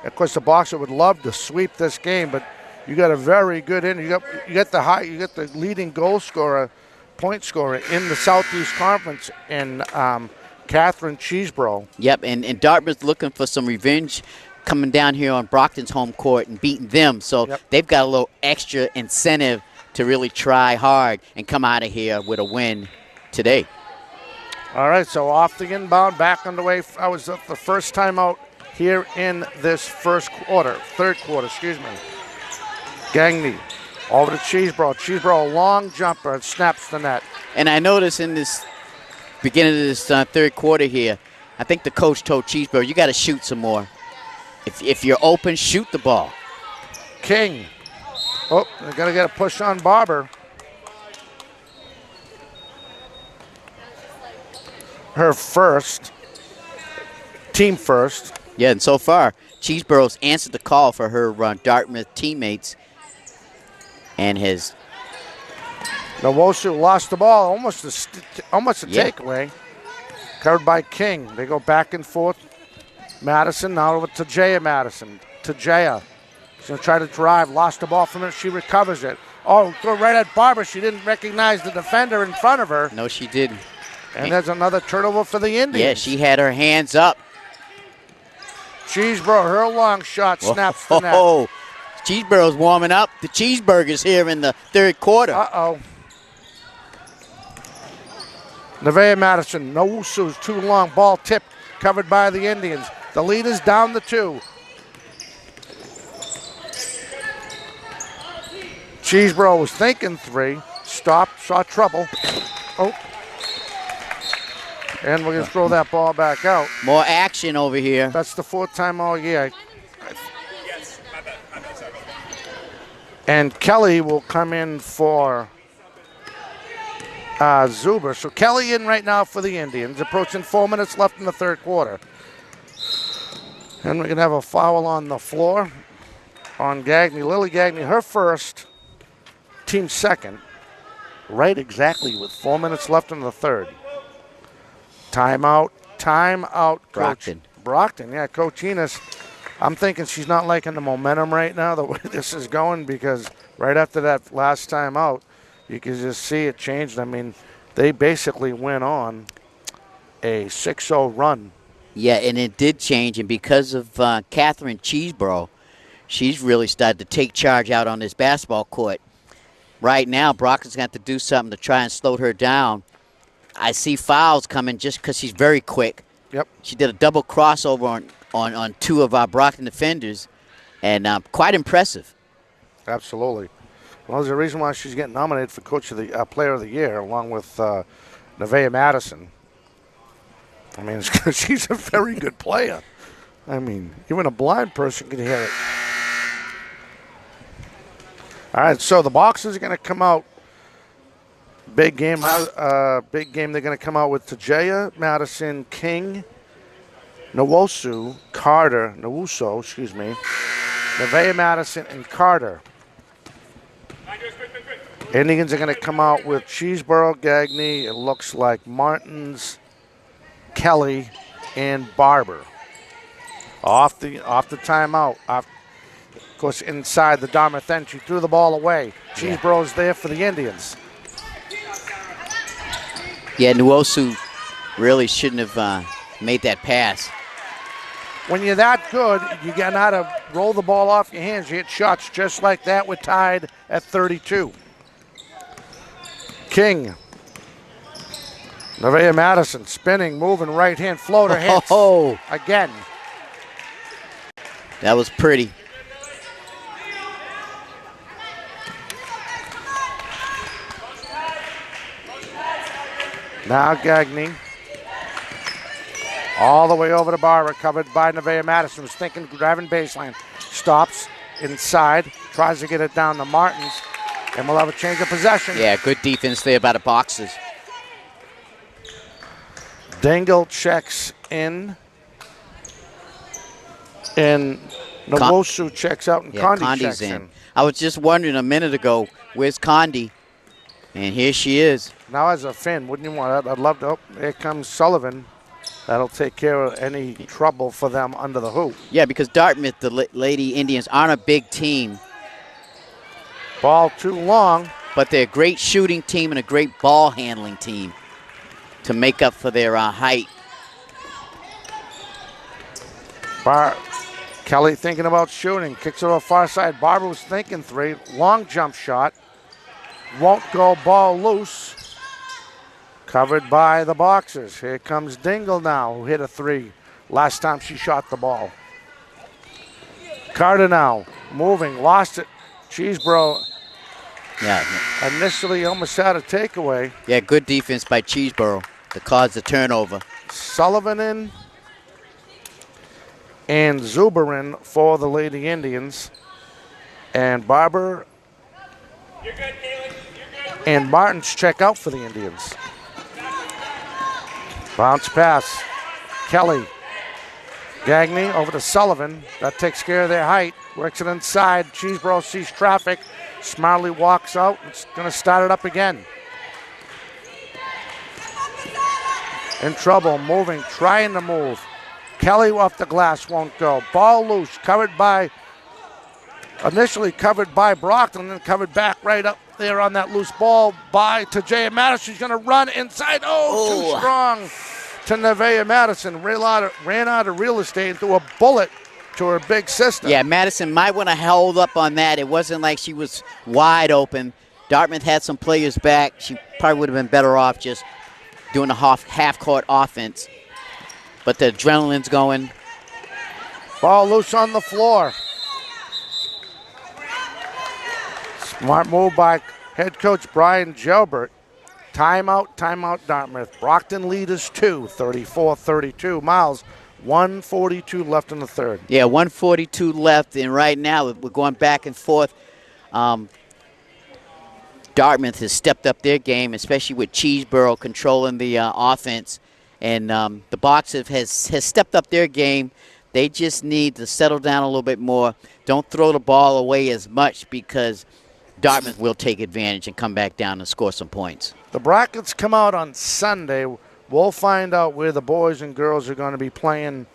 Of course, the Boxers would love to sweep this game, but you got a very good end. You got the leading point scorer in the Southeast Conference in Catherine Cheeseboro. Yep, and Dartmouth looking for some revenge coming down here on Brockton's home court and beating them. So they've got a little extra incentive to really try hard and come out of here with a win today. All right, so off the inbound, back underway. I was the first time out here in this third quarter, excuse me. Gagne over to Cheeseboro. Cheeseboro, long jumper, and snaps the net. And I noticed in this beginning of this third quarter here, I think the coach told Cheeseboro, you got to shoot some more. If you're open, shoot the ball. King. Oh, they're going to get a push on Barber. Her first. Team first. Yeah, and so far, Cheeseboro's answered the call for her Dartmouth teammates and has... Nwosu lost the ball, almost a takeaway. Covered by King. They go back and forth. Madison now over to Tajaya Madison. Tajaya. She's going to try to drive. Lost the ball from her. She recovers it. Oh, throw right at Barber. She didn't recognize the defender in front of her. No, she didn't. And there's another turnover for the Indians. Yeah, she had her hands up. Cheeseboro, her long shot snaps the net. Oh, Cheeseboro's warming up. The cheeseburgers here in the third quarter. Uh-oh. Nevaeh Madison, Nwosu's too long. Ball tipped, covered by the Indians. The lead is down to 2. Cheeseboro was thinking 3. Stopped, saw trouble. Oh. And we're going to throw that ball back out. More action over here. That's the 4th time all year. And Kelly will come in for Zuber. So Kelly in right now for the Indians, approaching 4 minutes left in the 3rd quarter. And we're going to have a foul on the floor on Gagne. Lily Gagne, her first, team second, right exactly with 4 minutes left in the 3rd. Timeout, Coach. Brockton. Brockton, yeah, Coach Enos. I'm thinking she's not liking the momentum right now, the way this is going, because right after that last time out, you can just see it changed. I mean, they basically went on a 6-0 run. Yeah, and it did change, and because of Catherine Cheeseborough, she's really started to take charge out on this basketball court. Right now, Brockton's going to have to do something to try and slow her down. I see fouls coming just because she's very quick. Yep. She did a double crossover on 2 of our Brockton defenders, and quite impressive. Absolutely. Well, there's a reason why she's getting nominated for Coach of the Player of the Year, along with Nevaeh Madison. I mean, she's a very good player. I mean, even a blind person can hear it. All right, so the Boxers are going to come out. Big game. They're going to come out with Tajaya, Madison, King, Nwosu, Carter, Nevaeh Madison, and Carter. Indians are going to come out with Cheeseborough, Gagne, it looks like Martins, Kelly, and Barber. Off the timeout. Of course, inside the Dartmouth end, she threw the ball away. Cheeseborough's there for the Indians. Yeah, Nwosu really shouldn't have made that pass. When you're that good, you got how to roll the ball off your hands. You hit shots just like that. We're tied at 32. King. Nevaeh Madison spinning, moving, right hand floater hits again. That was pretty. Now Gagne. All the way over to Barber, covered by Nevaeh Madison, was thinking driving baseline. Stops inside, tries to get it down to Martins, and we'll have a change of possession. Yeah, good defense there by the Boxers. Dingle checks in, and Nwosu checks out, and Condi checks in. I was just wondering a minute ago, where's Condi? And here she is. Now as a Finn, wouldn't you want that? I'd love to. Oh, here comes Sullivan. That'll take care of any trouble for them under the hoop. Yeah, because Dartmouth, the Lady Indians, aren't a big team. Ball too long. But they're a great shooting team and a great ball handling team to make up for their height. Kelly thinking about shooting. Kicks it to the far side. Barber was thinking 3. Long jump shot. Won't go, ball loose. Covered by the Boxers. Here comes Dingle now, who hit a 3 last time she shot the ball. Carter now, moving, lost it. Cheeseborough initially almost had a takeaway. Yeah, good defense by Cheeseborough to cause the turnover. Sullivan in and Zuber in for the Lady Indians. And Barber and Martins check out for the Indians. Bounce pass. Kelly. Gagne over to Sullivan. That takes care of their height. Works it inside. Cheeseborough sees traffic. Smartly walks out. It's going to start it up again. In trouble. Moving. Trying to move. Kelly off the glass. Won't go. Ball loose. Initially covered by Brockton. Then covered back right up there on that loose ball by Tajaya Madison. She's going to run inside. Too strong to Nevaeh Madison. Ran out of real estate and threw a bullet to her big sister. Yeah, Madison might want to hold up on that. It wasn't like she was wide open. Dartmouth had some players back. She probably would have been better off just doing a half-court offense. But the adrenaline's going. Ball loose on the floor. Smart move by head coach Brian Gilbert. Timeout, Dartmouth. Brockton lead is 2, 34-32. Miles, 1:42 left in the third. Yeah, 1:42 left, and right now we're going back and forth. Dartmouth has stepped up their game, especially with Cheeseborough controlling the offense. And the Boxers has stepped up their game. They just need to settle down a little bit more. Don't throw the ball away as much because Dartmouth will take advantage and come back down and score some points. The brackets come out on Sunday. We'll find out where the boys and girls are going to be playing,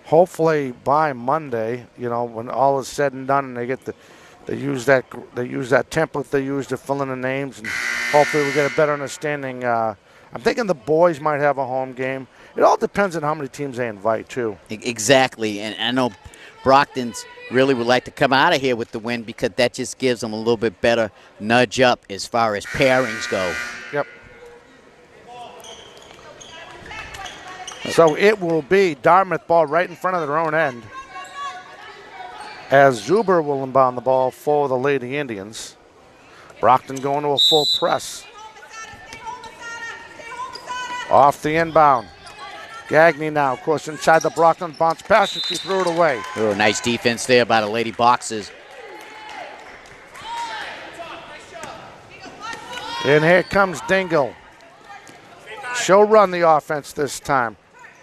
hopefully by Monday. You know, when all is said and done, and they use that template they use to fill in the names, and hopefully we get a better understanding. I'm thinking the boys might have a home game. It all depends on how many teams they invite, too. Exactly, and I know Brockton's really would like to come out of here with the win because that just gives them a little bit better nudge up as far as pairings go. Yep. So it will be Dartmouth ball right in front of their own end, as Zuber will inbound the ball for the Lady Indians. Brockton going to a full press. Off the inbound. Gagne now, of course, inside the Brockton bounce pass, and she threw it away. Oh, nice defense there by the Lady Boxers. And here comes Dingle. She'll run the offense this time.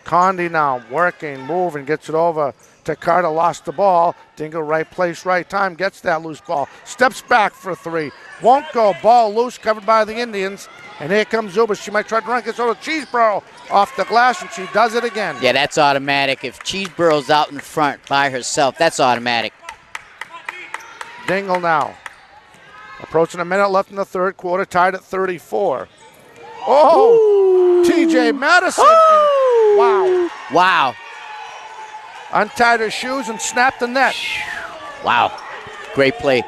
Condi now working, moving, gets it over to Carter, lost the ball. Dingle right place, right time, gets that loose ball. Steps back for three. Won't go, ball loose, covered by the Indians. And here comes Zuber. She might try to run, gets over to Cheeseborough off the glass, and she does it again. Yeah, that's automatic. If Cheeseborough's out in front by herself, that's automatic. Dingle now. Approaching a minute left in the third quarter, tied at 34. Oh, TJ Madison. Wow. Wow. Untied her shoes and snapped the net. Wow. Great play.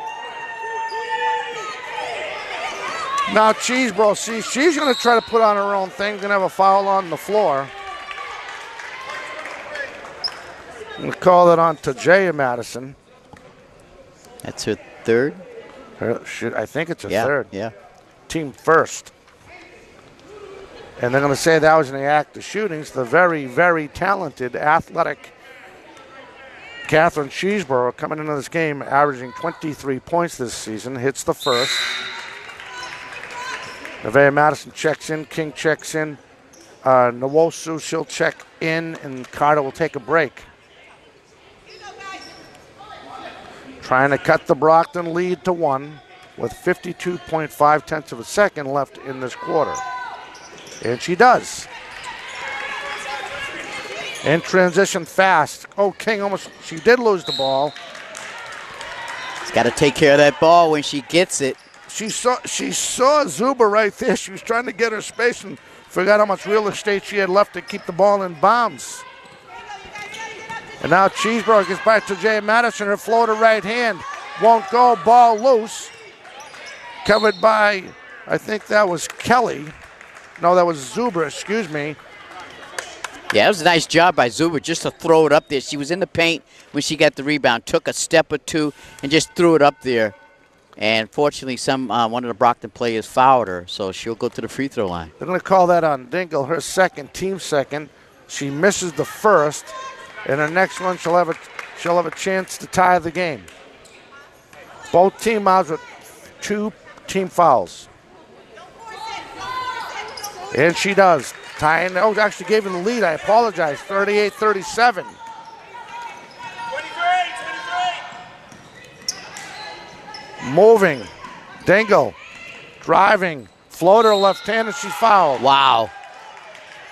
Now Cheeseborough, see, she's going to try to put on her own thing. Going to have a foul on the floor. We'll call it on to Jay Madison. That's her third? I think it's her Yeah, third. yeah. Team first. And they're going to say that was in the act of shootings. The very, very talented, athletic Catherine Cheeseborough coming into this game, averaging 23 points this season, hits the first. Nevaeh Madison checks in, King checks in, Nwosu, she'll check in, and Carter will take a break. Trying to cut the Brockton lead to 1 with 52.5 tenths of a second left in this quarter. And she does. In transition fast. Oh, King almost, she did lose the ball. She's got to take care of that ball when she gets it. She saw Zuber right there. She was trying to get her space and forgot how much real estate she had left to keep the ball in bounds. And now Cheeseborough gets back to Jay Madison. Her floater right hand won't go. Ball loose. Covered by, I think that was Kelly. No, that was Zuber, excuse me. Yeah, it was a nice job by Zuber just to throw it up there. She was in the paint when she got the rebound, took a step or two, and just threw it up there. And fortunately, one of the Brockton players fouled her, so she'll go to the free throw line. They're going to call that on Dingle, her second, team second. She misses the first, and her next one she'll have a chance to tie the game. Both team outs with 2 team fouls. And she does. Tying, actually gave him the lead. I apologize. 38-37. Moving. Dingle. Driving. Floater left hand, and she's fouled. Wow.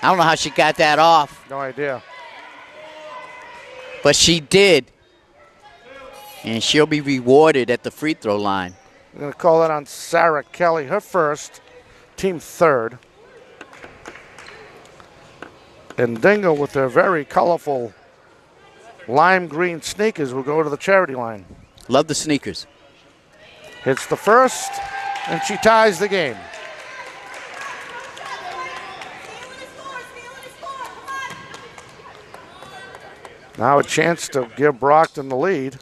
I don't know how she got that off. No idea. But she did. And she'll be rewarded at the free throw line. We're going to call it on Sarah Kelly, her first, team third. And Dingle, with their very colorful lime green sneakers, will go to the charity line. Love the sneakers. Hits the first, and she ties the game. Now a chance to give Brockton the lead.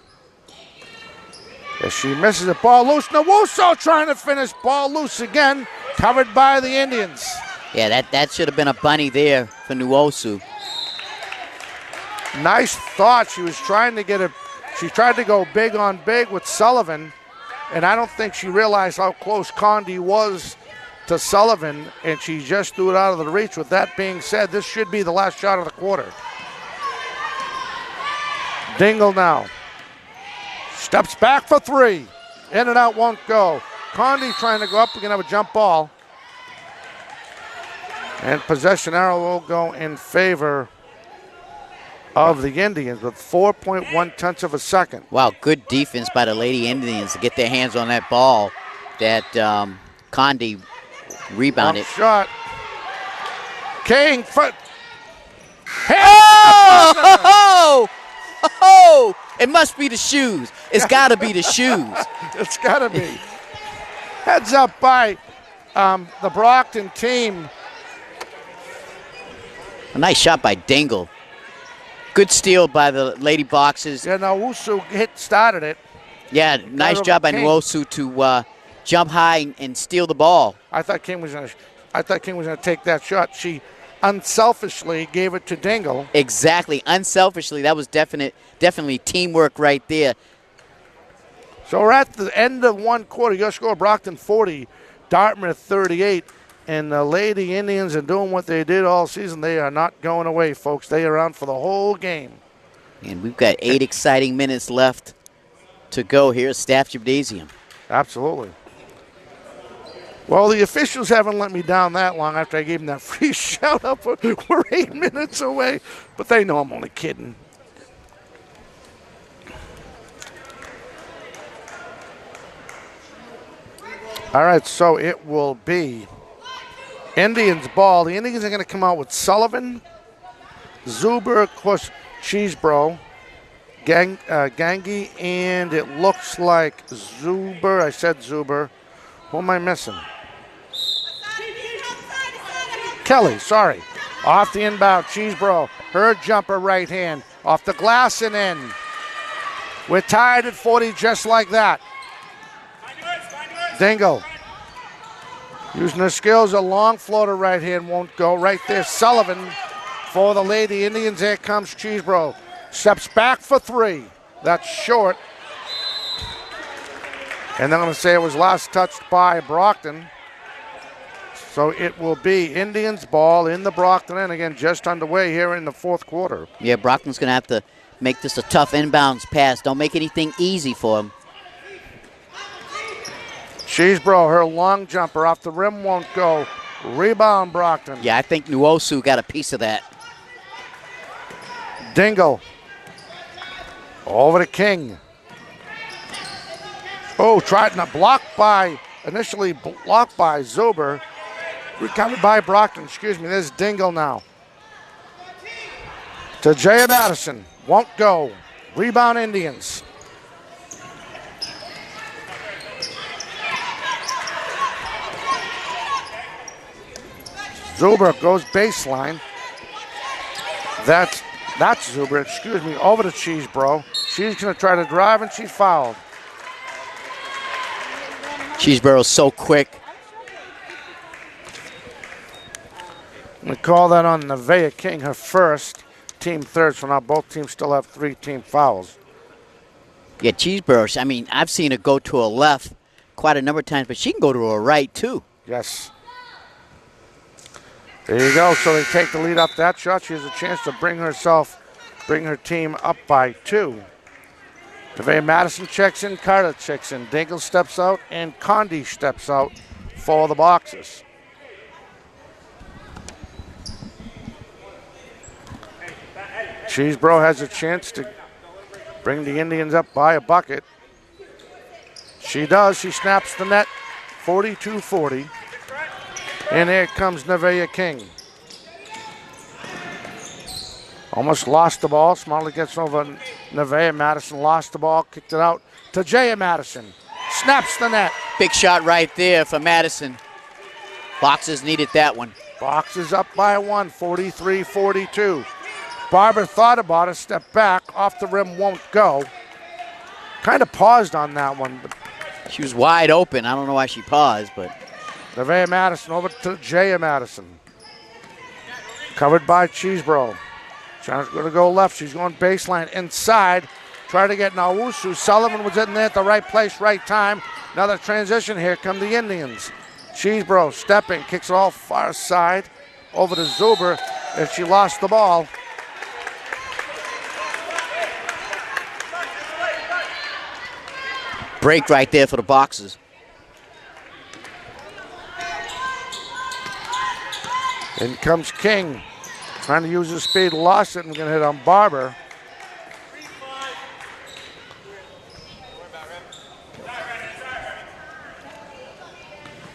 As she misses it, ball loose. Nwosu trying to finish, ball loose again. Covered by the Indians. Yeah, that should have been a bunny there for Nuosu. Nice thought. She was trying to get she tried to go big on big with Sullivan, and I don't think she realized how close Condi was to Sullivan, and she just threw it out of the reach. With that being said, this should be the last shot of the quarter. Dingle now. Steps back for three. In and out won't go. Condi trying to go up. We're going to have a jump ball. And possession arrow will go in favor of the Indians with 4.1 tenths of a second. Wow, good defense by the Lady Indians to get their hands on that ball that Condi rebounded. Shot. King foot. Oh! It must be the shoes. It's got to be the shoes. It's got to be. Heads up by the Brockton team. A nice shot by Dingle. Good steal by the Lady Boxers. Yeah, now Wusu started it. Yeah, nice job by Nuosu to jump high and steal the ball. I thought King was going to take that shot. She unselfishly gave it to Dingle. Exactly, unselfishly. That was definitely teamwork right there. So we're at the end of one quarter. Your score, Brockton 40, Dartmouth 38. And the Lady Indians are doing what they did all season. They are not going away, folks. They are on for the whole game. And we've got 8 exciting minutes left to go here at Staff Gymnasium. Absolutely. Well, the officials haven't let me down that long after I gave them that free shout-out. We're 8 minutes away, but they know I'm only kidding. All right, so it will be Indians ball. The Indians are going to come out with Sullivan, Zuber, of course, Cheesebro, Gangi, and it looks like Zuber. I said Zuber. Who am I missing? Kelly, sorry. Off the inbound, Cheesebro. Her jumper right hand. Off the glass and in. We're tied at 40 just like that. Dingle. Using her skills, a long floater right hand won't go. Right there, Sullivan for the Lady Indians. Here comes Cheesebro. Steps back for three. That's short. And they're going to say it was last touched by Brockton. So it will be Indians ball in the Brockton end. Again, just underway here in the fourth quarter. Yeah, Brockton's going to have to make this a tough inbounds pass. Don't make anything easy for them. Cheesebro, her long jumper off the rim won't go. Rebound, Brockton. Yeah, I think Nuosu got a piece of that. Dingle. Over to King. Oh, tried to initially blocked by Zuber. Recovered by Brockton, excuse me. There's Dingle now. To Jaya Madison. Won't go. Rebound Indians. Zuber goes baseline. That's Zuber, excuse me, over to Cheesebro. She's going to try to drive, and she's fouled. Cheeseboro's so quick. We call that on Nevaeh King, her first, team third, so now both teams still have 3 team fouls. Yeah, Cheeseboro, I mean, I've seen her go to a left quite a number of times, but she can go to a right, too. Yes. There you go. So they take the lead off that shot. She has a chance to bring her team up by 2. Nevaeh Madison checks in, Carter checks in. Dingle steps out, and Condi steps out for the Boxers. Cheesebro has a chance to bring the Indians up by a bucket. She does. She snaps the net, 42-40. And here comes Nevaeh King. Almost lost the ball. Smalley gets over Nevaeh. Madison lost the ball, kicked it out to Jaya Madison. Snaps the net. Big shot right there for Madison. Boxers needed that one. Boxers up by 1, 43-42. Barber thought about it, stepped back, off the rim, won't go. Kind of paused on that one. But she was wide open. I don't know why she paused, but Nevaeh Madison over to Jaya Madison. Covered by Cheesebro. Trying to go left. She's going baseline inside. Trying to get Nawusu. Sullivan was in there at the right place, right time. Another transition. Here come the Indians. Cheesebro stepping, kicks it all far side over to Zuber, and she lost the ball. Break right there for the Boxers. In comes King. Trying to use his speed, lost it, and going to hit on Barber.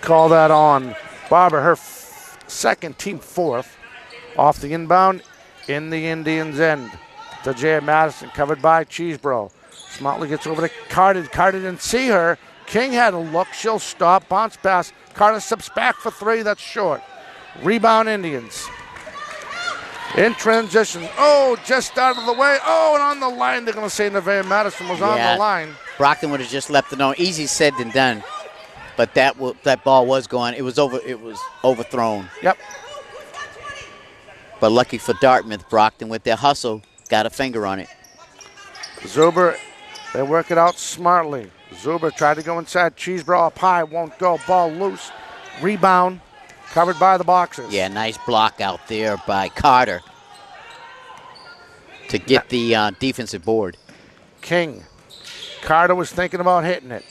Call that on Barber, her second, team fourth. Off the inbound, in the Indians' end. To Jay Madison, covered by Cheesebro. Smartly gets over to Carter. Carter didn't see her. King had a look. She'll stop. Bounce pass. Carter steps back for three. That's short. Rebound Indians. In transition. Oh, just out of the way. Oh, and on the line. They're going to say Nevaeh Madison was on the line. Brockton would have just left it on. Easy said than done. But that ball was going. It was overthrown. Yep. But lucky for Dartmouth, Brockton with their hustle got a finger on it. Zuber, they work it out smartly. Zuber tried to go inside. Cheesebro up high, won't go. Ball loose. Rebound, covered by the Boxers. Yeah, nice block out there by Carter to get the defensive board. King. Carter was thinking about hitting it.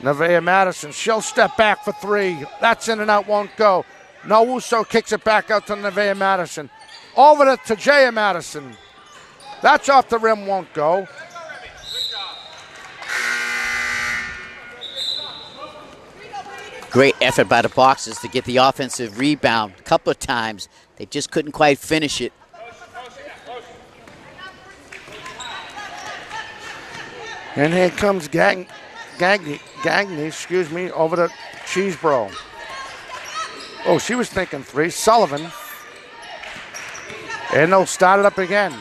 Nevaeh Madison, she'll step back for three. That's in and out, won't go. Nawuso kicks it back out to Nevaeh Madison. Over to Jaya Madison. That's off the rim, won't go. Great effort by the Boxers to get the offensive rebound a couple of times. They just couldn't quite finish it. And here comes Gagny, over to Cheesebro. Oh, she was thinking three. Sullivan. And they'll start it up again.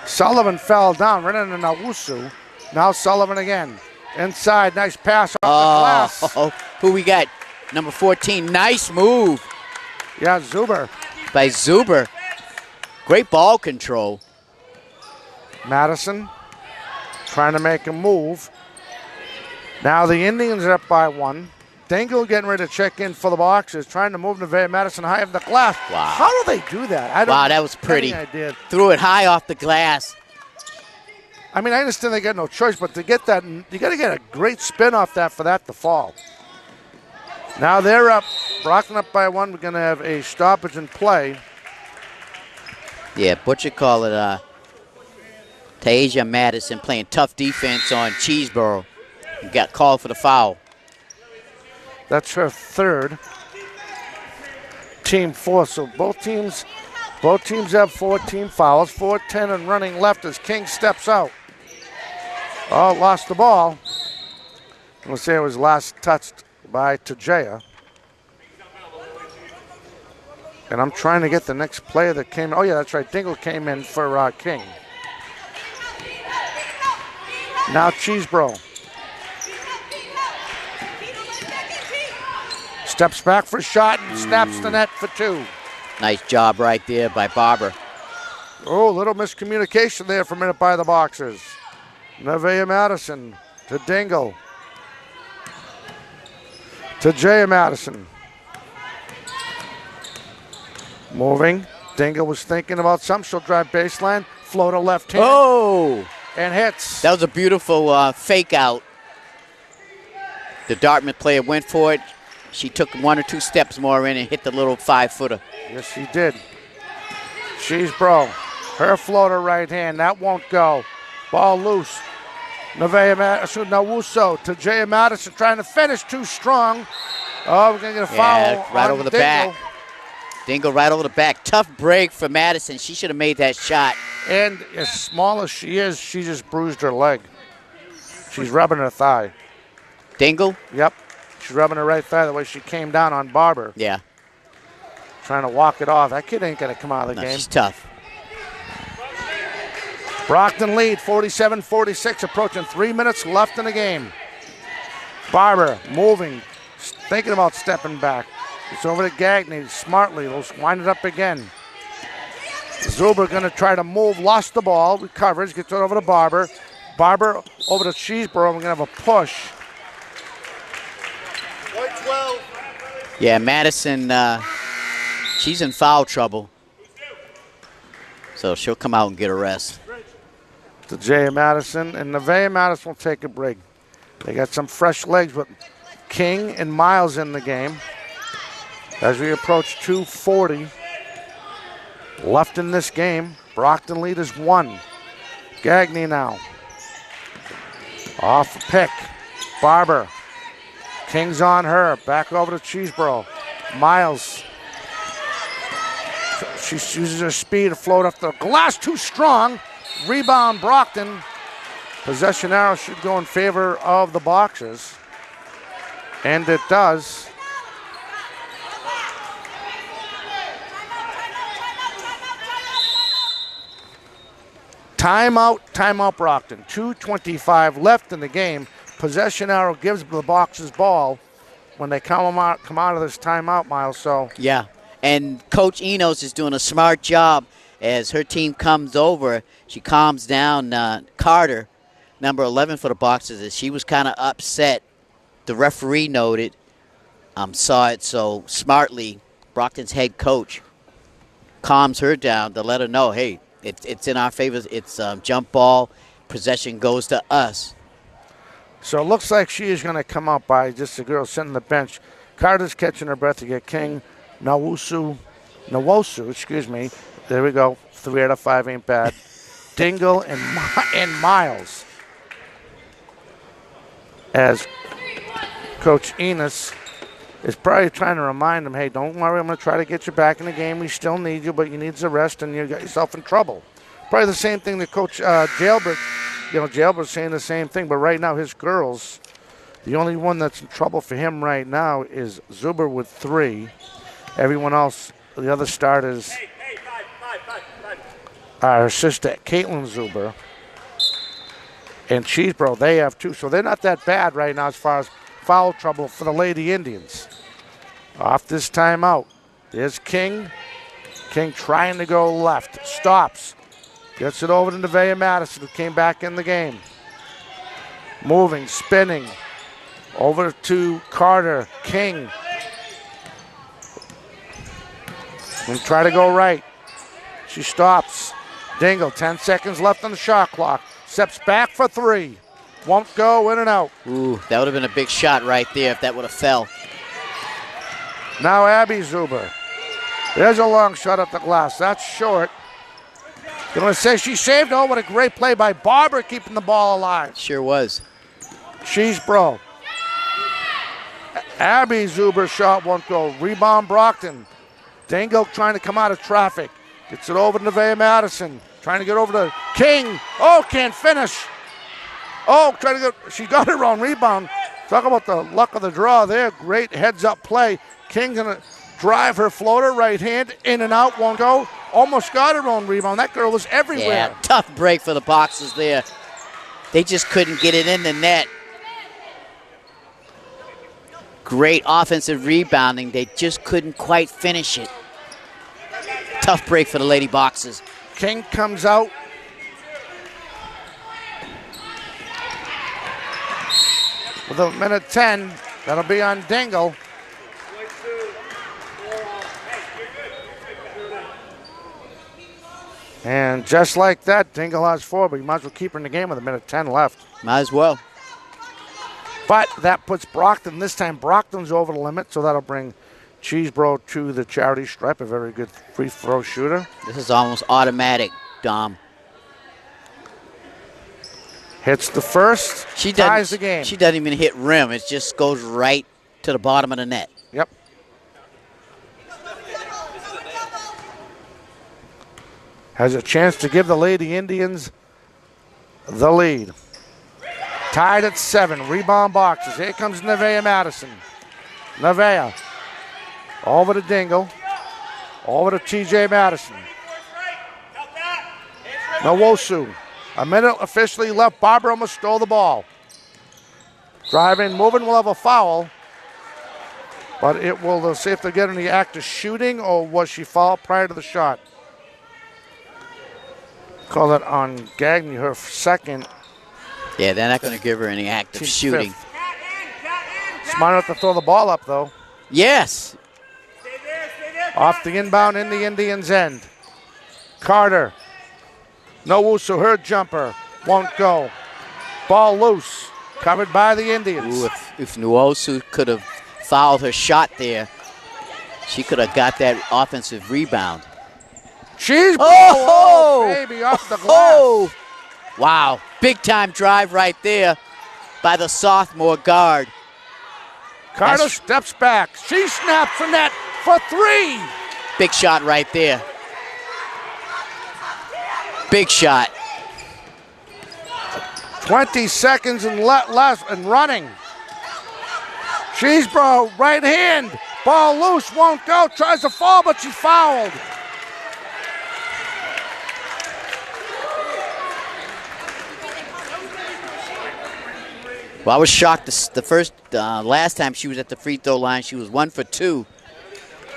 Sullivan fell down, right into Nawusu. Now Sullivan again. Inside, nice pass off the glass. Who we got? Number 14, nice move. Yeah, Zuber. By Zuber. Great ball control. Madison trying to make a move. Now the Indians are up by one. Dingle getting ready to check in for the Boxers, trying to move Nevaeh Madison high of the glass. Wow. How do they do that? Wow, that was pretty. I did. Threw it high off the glass. I mean, I understand they got no choice, but to get that, you got to get a great spin off that for that to fall. Now they're up. Brockton up by one. We're going to have a stoppage in play. Yeah, Butcher call it Tasia Madison playing tough defense on Cheeseboro. Got called for the foul. That's her third. Team fourth. So both teams have 14 fouls. 4-10 and running left as King steps out. Oh, lost the ball. We'll say it was last touched by Tajaya. And I'm trying to get the next player that came. Oh, yeah, that's right. Dingle came in for King. Now Cheesebro. Steps back for a shot and snaps the net for two. Nice job right there by Barber. Oh, little miscommunication there for a minute by the Boxers. Nevaeh Madison to Dingle. To Jay Madison. Moving. Dingle was thinking about something. She'll drive baseline. Floater left hand. Oh! And hits. That was a beautiful fake out. The Dartmouth player went for it. She took one or two steps more in and hit the little 5-footer. Yes, she did. Cheesebro. Her floater right hand. That won't go. Ball loose. Nevaeh Madison. Nawuso to Jay Madison trying to finish too strong. Oh, we're going to get a foul. Right over the back. Dingle right over the back. Tough break for Madison. She should have made that shot. And as small as she is, she just bruised her leg. She's rubbing her thigh. Dingle? Yep. She's rubbing her right thigh the way she came down on Barber. Yeah. Trying to walk it off. That kid ain't going to come out of the game. She's tough. Brockton lead, 47-46, approaching 3 minutes left in the game. Barber moving, thinking about stepping back. It's over to Gagne. Smartly, they'll wind it up again. Zuber going to try to move, lost the ball, recovers, gets it over to Barber. Barber over to Cheeseborough. We're going to have a push. Yeah, Madison, she's in foul trouble. So she'll come out and get a rest. To Jay Madison, and Nevaeh Madison will take a break. They got some fresh legs with King and Miles in the game. As we approach 2:40 left in this game, Brockton lead is 1. Gagne now. Off a pick. Barber. King's on her. Back over to Cheeseborough. Miles. She uses her speed to float off the glass. Too strong. Rebound Brockton. Possession arrow should go in favor of the Boxers. And it does. Timeout Brockton. 2:25 left in the game. Possession arrow gives the Boxers ball when they come out of this timeout, Miles. So yeah, and Coach Enos is doing a smart job as her team comes over. She calms down Carter, number 11 for the Boxers, as she was kind of upset. The referee noted, saw it, so smartly, Brockton's head coach calms her down to let her know, hey, it's in our favor. It's jump ball. Possession goes to us. So it looks like she is going to come out by just the girl sitting on the bench. Carter's catching her breath to get King. Nwosu, excuse me. There we go. 3 out of 5 ain't bad. Dingle and Miles. As Coach Enos is probably trying to remind them, hey, don't worry, I'm going to try to get you back in the game. We still need you, but you need some rest and you got yourself in trouble. Probably the same thing that Coach Jailbert, Jailbert's saying the same thing, but right now his girls, the only one that's in trouble for him right now is Zuber with 3. Everyone else, the other starters, her sister Caitlin Zuber and Cheeseborough, they have 2. So they're not that bad right now as far as foul trouble for the Lady Indians. Off this timeout, there's King. King trying to go left, stops. Gets it over to Nevaeh Madison, who came back in the game. Moving, spinning. Over to Carter. King. And try to go right. She stops. Dingle, 10 seconds left on the shot clock. Steps back for 3. Won't go, in and out. Ooh, that would have been a big shot right there if that would have fell. Now Abby Zuber. There's a long shot at the glass. That's short. You want to say she saved? Oh, what a great play by Barber keeping the ball alive. Sure was. Cheeseborough. Abby Zuber shot won't go. Rebound Brockton. Dingle trying to come out of traffic. Gets it over to Nevaeh Madison. Trying to get over to King. Oh, can't finish. Oh, trying to get. She got her own rebound. Talk about the luck of the draw there. Great heads-up play. King going to drive her floater, right hand, in and out, won't go. Almost got her own rebound. That girl was everywhere. Yeah, tough break for the Boxers there. They just couldn't get it in the net. Great offensive rebounding. They just couldn't quite finish it. Tough break for the Lady Boxers. King comes out. With a minute 10, that'll be on Dingle. And just like that, Dingle has 4, but you might as well keep her in the game with a minute 10 left. Might as well. But that puts Brockton, this time Brockton's over the limit, so that'll bring Cheeseborough to the charity stripe, a very good free throw shooter. This is almost automatic, Dom. Hits the first, ties the game. She doesn't even hit rim. It just goes right to the bottom of the net. Yep. Has a chance to give the Lady Indians the lead. Tied at 7. Rebound Boxers. Here comes Nevaeh Madison. Nevaeh. Over to Dingle. Over to TJ Madison. Nwosu. A minute officially left. Barber almost stole the ball. Driving, moving, will have a foul. But it will, they'll see if they get in the act of shooting, or was she fouled prior to the shot. Call that on Gagne, her second. Yeah, they're not going to give her any active shooting. Fifth. Smart enough to throw the ball up, though. Yes. Off the inbound in the Indians' end. Carter. Nwosu, her jumper. Won't go. Ball loose. Covered by the Indians. Ooh, if Nwosu could have fouled her shot there, she could have got that offensive rebound. She's baby, off the glass. Oh! Wow, big time drive right there by the sophomore guard. Carter steps back. She snaps from that for three. Big shot right there. Big shot. 20 seconds and less and running. She's right hand. Ball loose, won't go. Tries to fall, but she's fouled. Well, I was shocked last time she was at the free throw line. She was 1 for 2.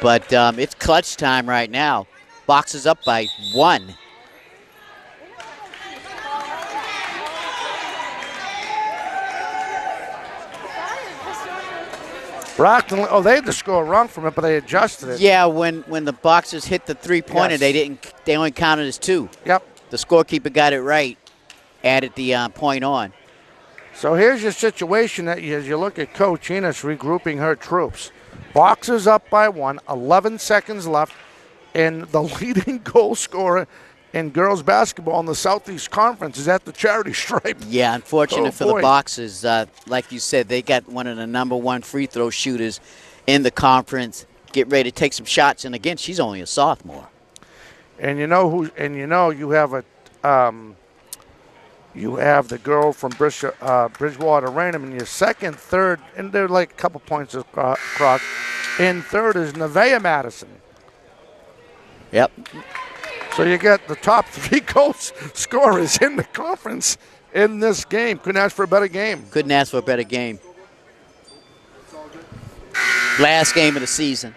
But it's clutch time right now. Boxers up by 1. Brockton, they had to score wrong from it, but they adjusted it. Yeah, when the Boxers hit the three-pointer, Yes. they only counted as 2. Yep. The scorekeeper got it right, added the point on. So here's your situation as you look at Coach Enos regrouping her troops. Boxers up by 1, 11 seconds left, and the leading goal scorer in girls basketball in the Southeast Conference is at the charity stripe. Yeah, unfortunate for the boy. Boxers. Like you said, they got one of the #1 free throw shooters in the conference. Get ready to take some shots, and again, she's only a sophomore. And you have the girl from Bridgewater Raynham in your second, third, and they're like a couple points across. In third is Nevaeh Madison. Yep. So you get the top 3 goal scorers in the conference in this game. Couldn't ask for a better game. Couldn't ask for a better game. Last game of the season.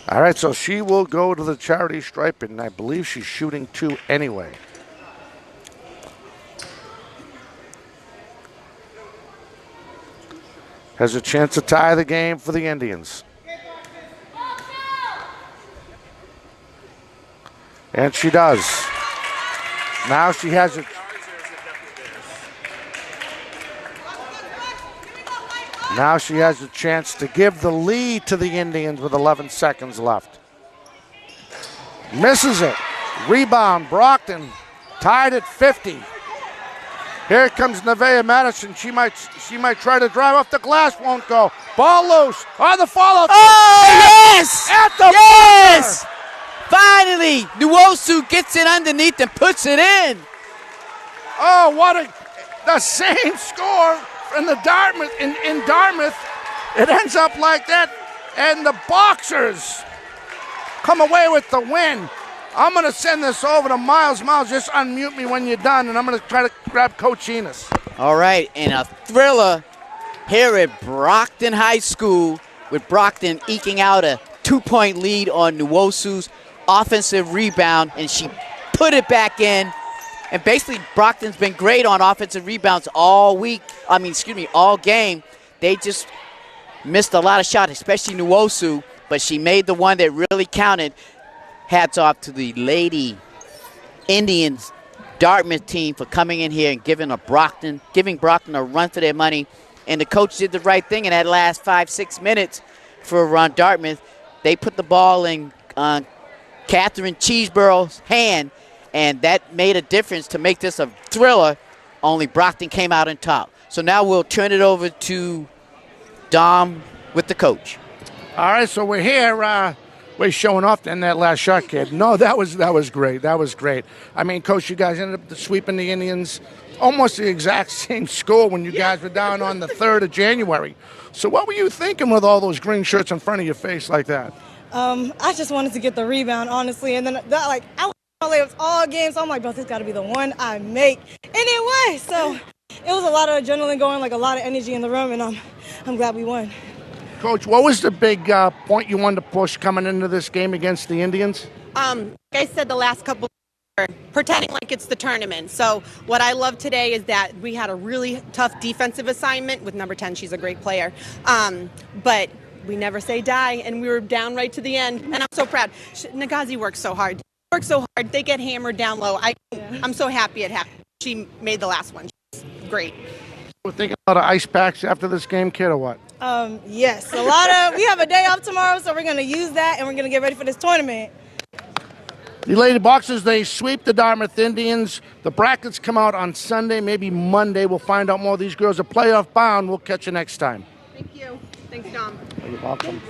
All right, so she will go to the charity stripe, and I believe she's shooting 2 anyway. Has a chance to tie the game for the Indians. And she does. Now she has it. Now she has a chance to give the lead to the Indians with 11 seconds left. Misses it. Rebound, Brockton. Tied at 50. Here comes Nevaeh Madison. She might try to drive off the glass. Won't go. Ball loose. The follow. Oh, yes! At the yes! Finally, Nwosu gets it underneath and puts it in. Oh, the same score in the Dartmouth in Dartmouth. It ends up like that, and the Boxers come away with the win. I'm going to send this over to Miles. Miles, just unmute me when you're done, and I'm going to try to grab Coach Enos. All right, and a thriller here at Brockton High School, with Brockton eking out a 2-point lead on Nwosu's offensive rebound, and she put it back in. And basically, Brockton's been great on offensive rebounds all game. They just missed a lot of shots, especially Nwosu, but she made the one that really counted. Hats off to the Lady Indians Dartmouth team for coming in here and giving Brockton a run for their money. And the coach did the right thing in that last 5-6 minutes for Dartmouth. They put the ball in Catherine Cheeseborough's hand, and that made a difference to make this a thriller, only Brockton came out on top. So now we'll turn it over to Dom with the coach. All right, so we're here. We're showing off in that last shot, kid. No, that was great. That was great. I mean, Coach, you guys ended up sweeping the Indians almost the exact same score when you guys were down on the 3rd of January. So what were you thinking with all those green shirts in front of your face like that? I just wanted to get the rebound, honestly, and then I was layups all game, so I'm like, bro, this got to be the one I make. And it was, so it was a lot of adrenaline going, like a lot of energy in the room, and I'm glad we won. Coach, what was the big point you wanted to push coming into this game against the Indians? Like I said, the last couple pretending like it's the tournament. So what I love today is that we had a really tough defensive assignment with number 10. She's a great player. But we never say die, and we were down right to the end. And I'm so proud. Nagazi works so hard. They get hammered down low. I'm so happy it happened. She made the last one. She's great. We're thinking about ice packs after this game, kid, or what? Yes, we have a day off tomorrow, so we're going to use that, and we're going to get ready for this tournament. The Lady Boxers, they sweep the Dartmouth Indians. The brackets come out on Sunday, maybe Monday. We'll find out more. These girls are playoff bound. We'll catch you next time. Thank you. Thanks, Dom. You're welcome.